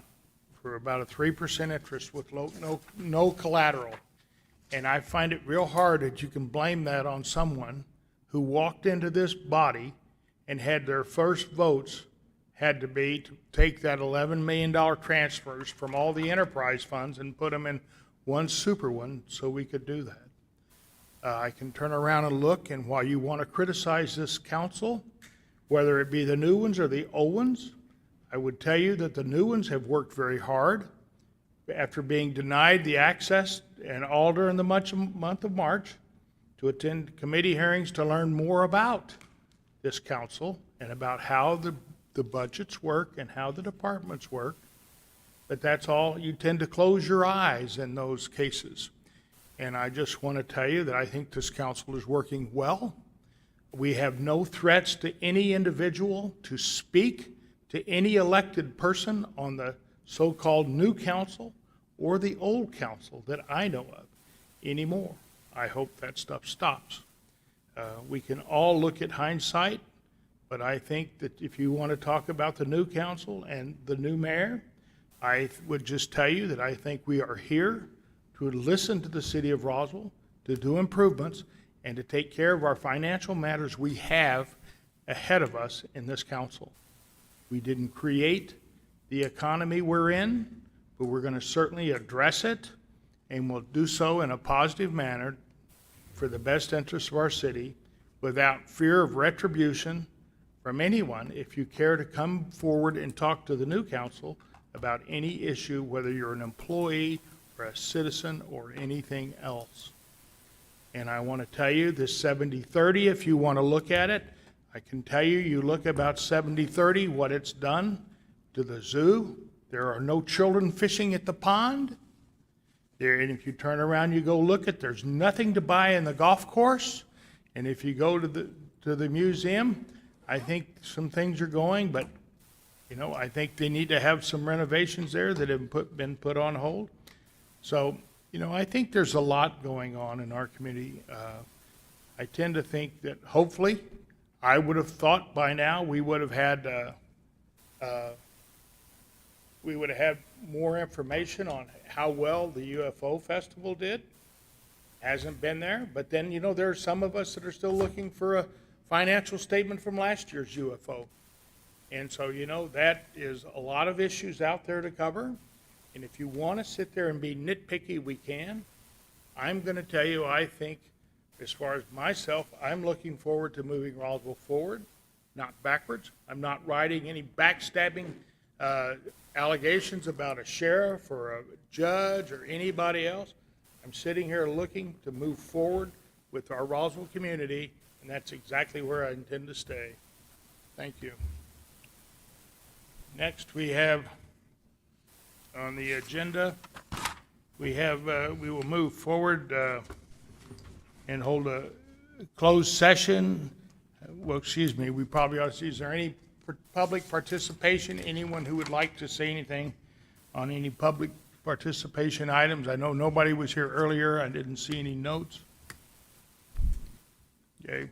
for about a 3% interest with no collateral. And I find it real hard that you can blame that on someone who walked into this body and had their first votes had to be to take that $11 million transfers from all the enterprise funds and put them in one super one so we could do that. I can turn around and look, and while you want to criticize this council, whether it be the new ones or the old ones, I would tell you that the new ones have worked very hard after being denied the access and all during the month of March to attend committee hearings to learn more about this council and about how the budgets work and how the departments work. But that's all, you tend to close your eyes in those cases. And I just want to tell you that I think this council is working well. We have no threats to any individual to speak to any elected person on the so-called new council or the old council that I know of anymore. I hope that stuff stops. We can all look at hindsight, but I think that if you want to talk about the new council and the new mayor, I would just tell you that I think we are here to listen to the city of Roswell, to do improvements, and to take care of our financial matters we have ahead of us in this council. We didn't create the economy we're in, but we're going to certainly address it, and we'll do so in a positive manner for the best interests of our city without fear of retribution from anyone if you care to come forward and talk to the new council about any issue, whether you're an employee or a citizen or anything else. And I want to tell you this 70-30, if you want to look at it, I can tell you, you look about 70-30, what it's done to the zoo, There are no children fishing at the pond. There, and if you turn around, you go look at, there's nothing to buy in the golf course. And if you go to the museum, I think some things are going, but, you know, I think they need to have some renovations there that have been put on hold. So, you know, I think there's a lot going on in our community. I tend to think that hopefully, I would have thought by now we would have had more information on how well the UFO festival did. Hasn't been there, but then, you know, there are some of us that are still looking for a financial statement from last year's UFO. And so, you know, that is a lot of issues out there to cover. And if you want to sit there and be nitpicky, we can. I'm going to tell you, I think, as far as myself, I'm looking forward to moving Roswell forward, not backwards. I'm not writing any backstabbing allegations about a sheriff or a judge or anybody else. I'm sitting here looking to move forward with our Roswell community, and that's exactly where I intend to stay. Thank you. Next, we have on the agenda, we will move forward and hold a closed session. Well, excuse me, we probably ought to see, is there any public participation? Anyone who would like to say anything on any public participation items? I know nobody was here earlier. I didn't see any notes. Okay,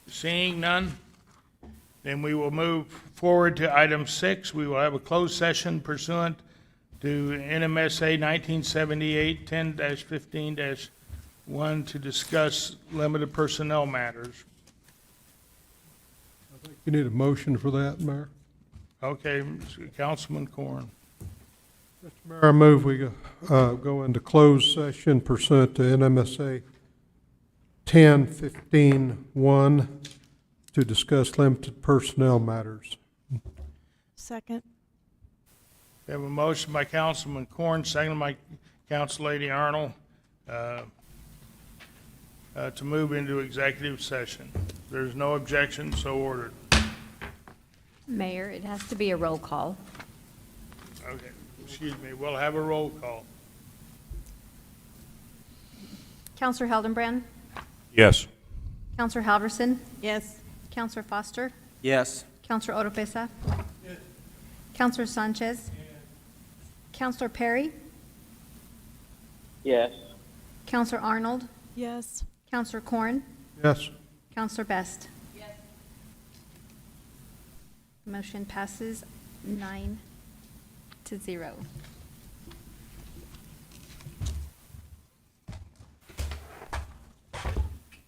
seeing none, then we will move forward to item 6. We will have a closed session pursuant to NMSA 1978 10-15-1 to discuss limited personnel matters. I think you need a motion for that, Mayor. Okay, Councilman Corn. Mr. Mayor, I move we go into closed session pursuant to NMSA 10-15-1 to discuss limited personnel matters. Second. We have a motion by Councilman Corn, seconded by Council Lady Arnold, to move into executive session. There's no objection, so ordered. Mayor, it has to be a roll call. Okay, excuse me, we'll have a roll call. Counselor Heldenbrand? Yes. Counselor Halverson? Yes. Counselor Foster? Yes. Counselor Oropesa? Yes. Counselor Sanchez? Yes. Counselor Perry? Yes. Counselor Arnold? Yes. Counselor Corn? Yes. Counselor Best? Yes. Motion passes 9-0.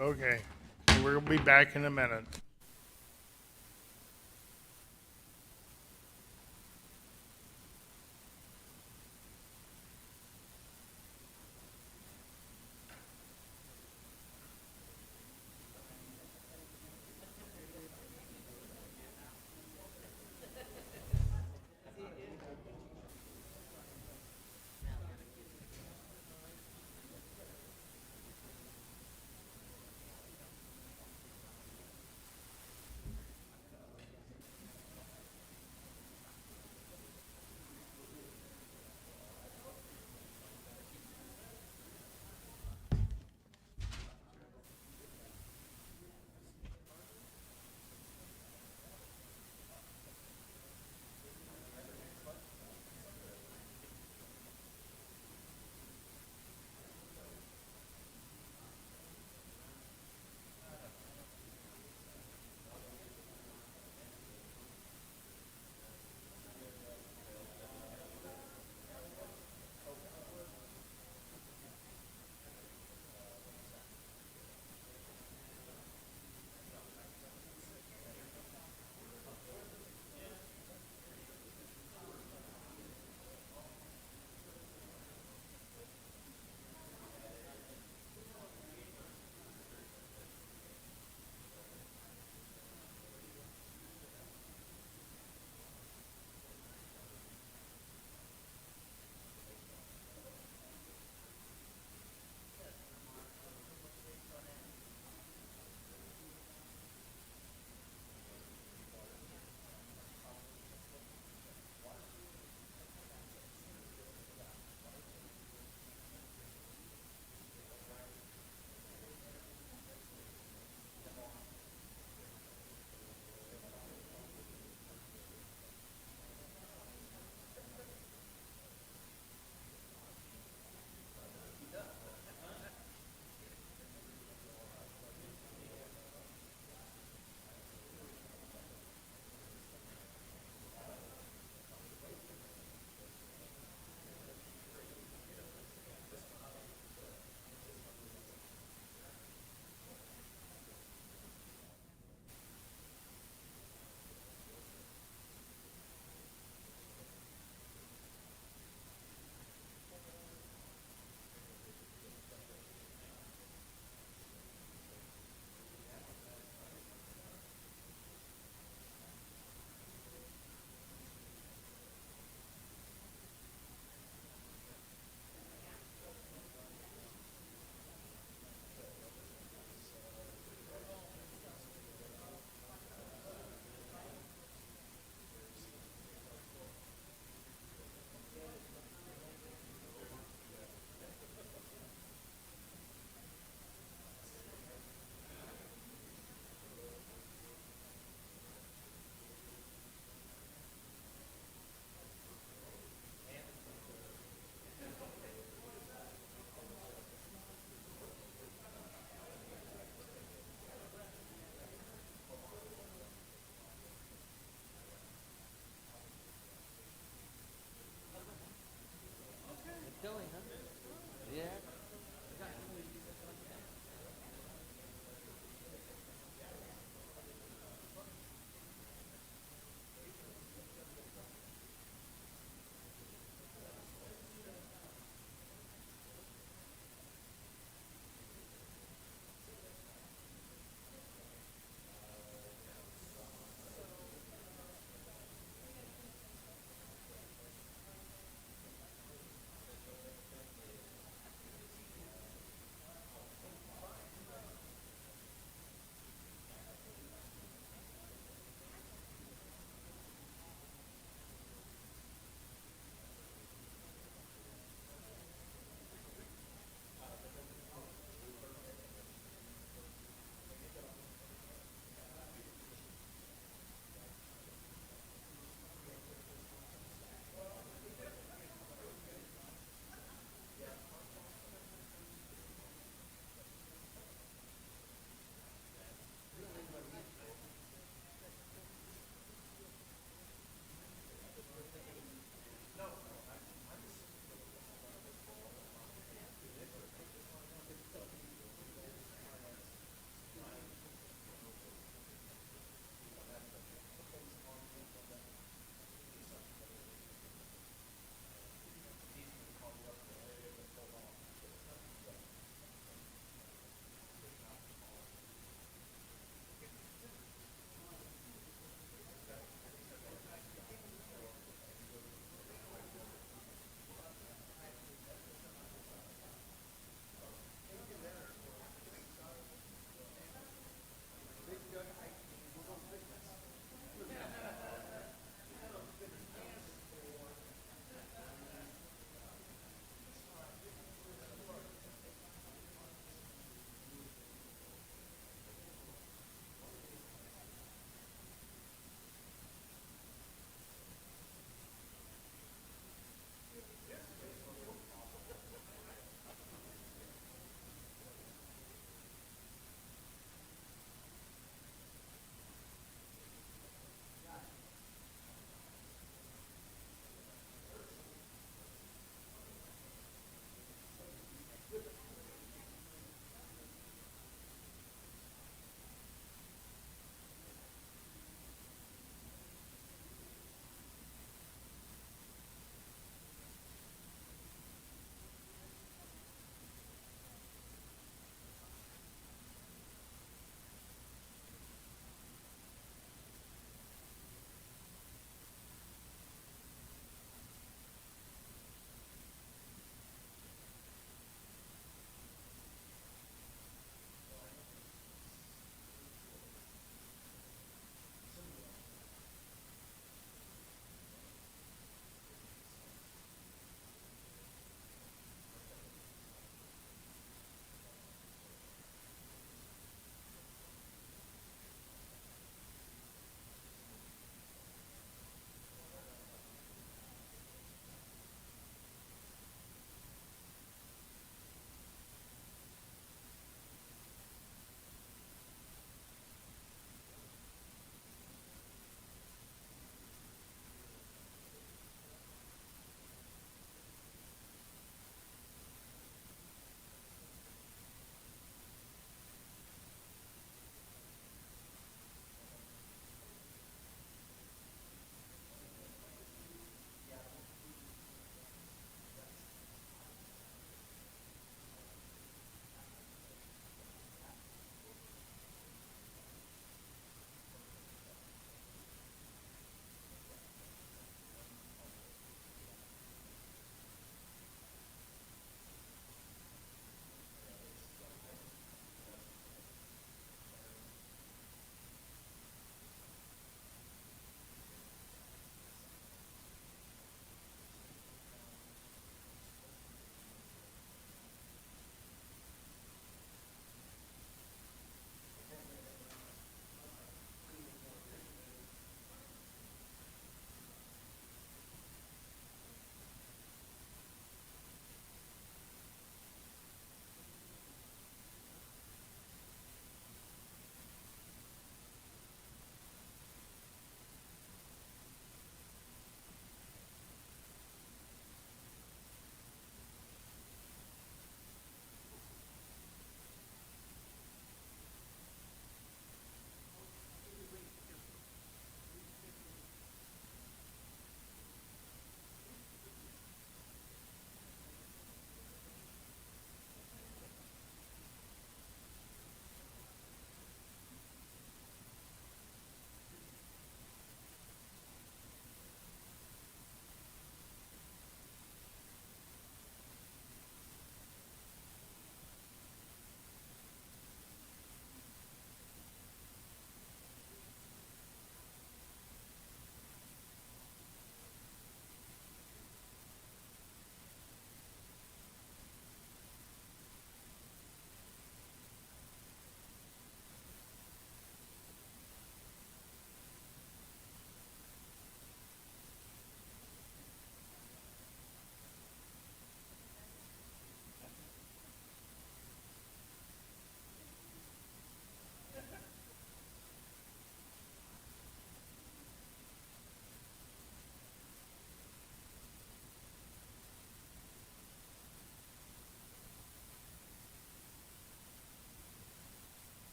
Okay, we'll be back in a minute.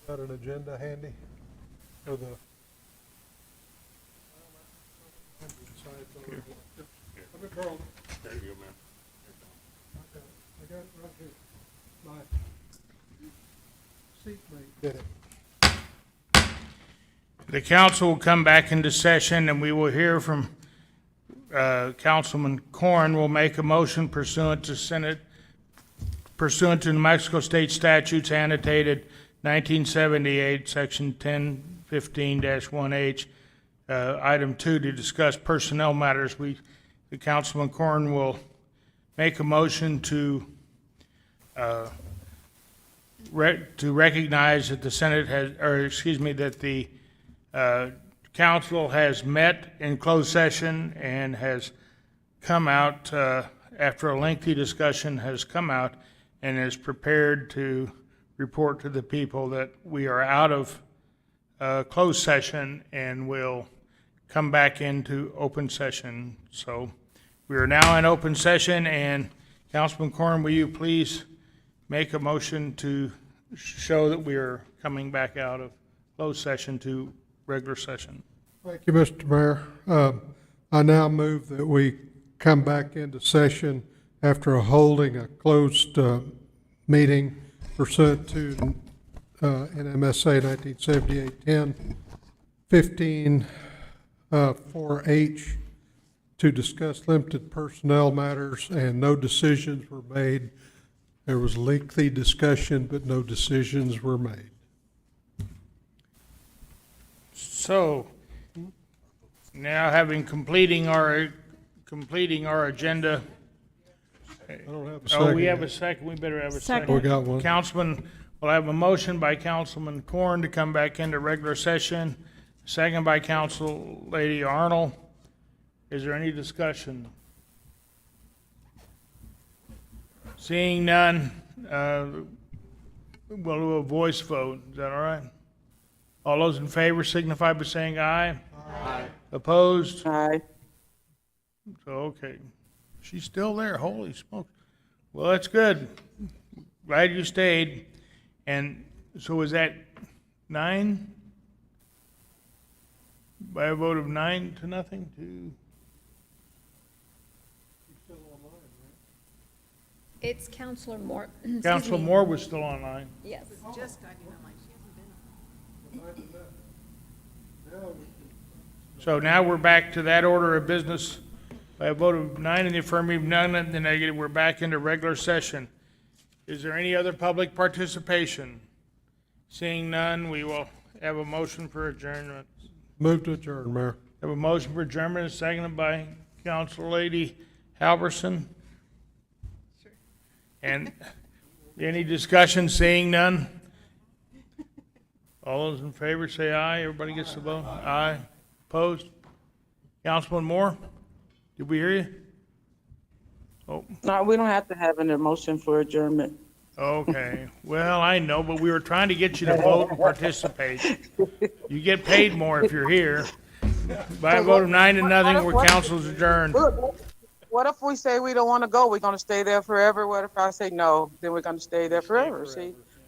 Got an agenda handy for the? Here. There you go, man. I got it right here. My seatmate did it. The council will come back into session, and we will hear from Councilman Corn. Will make a motion pursuant to New Mexico State Statutes annotated 1978, Section 1015-1H, Item 2, to discuss personnel matters. The Councilman Corn will make a motion to recognize that the Senate has, that the council has met in closed session and has come out, after a lengthy discussion, has come out and is prepared to report to the people that we are out of closed session and will come back into open session. So we are now in open session, and Councilman Corn, will you please make a motion to show that we are coming back out of closed session to regular session? Thank you, Mr. Mayor. I now move that we come back into session after holding a closed meeting pursuant to NMSA 1978-10-15 4H to discuss limited personnel matters, and no decisions were made. There was lengthy discussion, but no decisions were made. So, now having completing our agenda. I don't have a Oh, we second have a yet. second. We better have a Second. second. We got one. Councilman, we'll have a motion by Councilman Corn to come back into regular session, second by Council Lady Arnold. Is there any discussion? Seeing none, we'll do a voice vote. Is that all right? All those in favor signify by saying aye. Aye. Opposed? Aye. So, okay. She's still there. Holy smokes. Well, that's good. Glad you stayed. And so was that 9? By a vote of 9-0 to? It's Counselor Moore. Councilor Moore was still online. Yes. Just got in online. She hasn't been on. So now we're back to that order of business. By a vote of 9 in the affirmative, none in the negative, we're back into regular session. Is there any other public participation? Seeing none, we will have a motion for adjournment. Move to adjourn, Mayor. Have a motion for adjournment, seconded by Council Lady Halverson. And any discussion? Seeing none? All those in favor say aye. Everybody gets to vote? Aye. Opposed? Councilman Moore? Did we hear you? Oh, No, we don't have to have an motion for adjournment. okay. Well, I know, but we were trying to get you to vote and participate. You get paid more if you're here. By a vote of 9-0, we're council's adjourned. What if we say we don't want to go? We're going to stay there forever? What if I say no? Then we're going to stay there forever, see?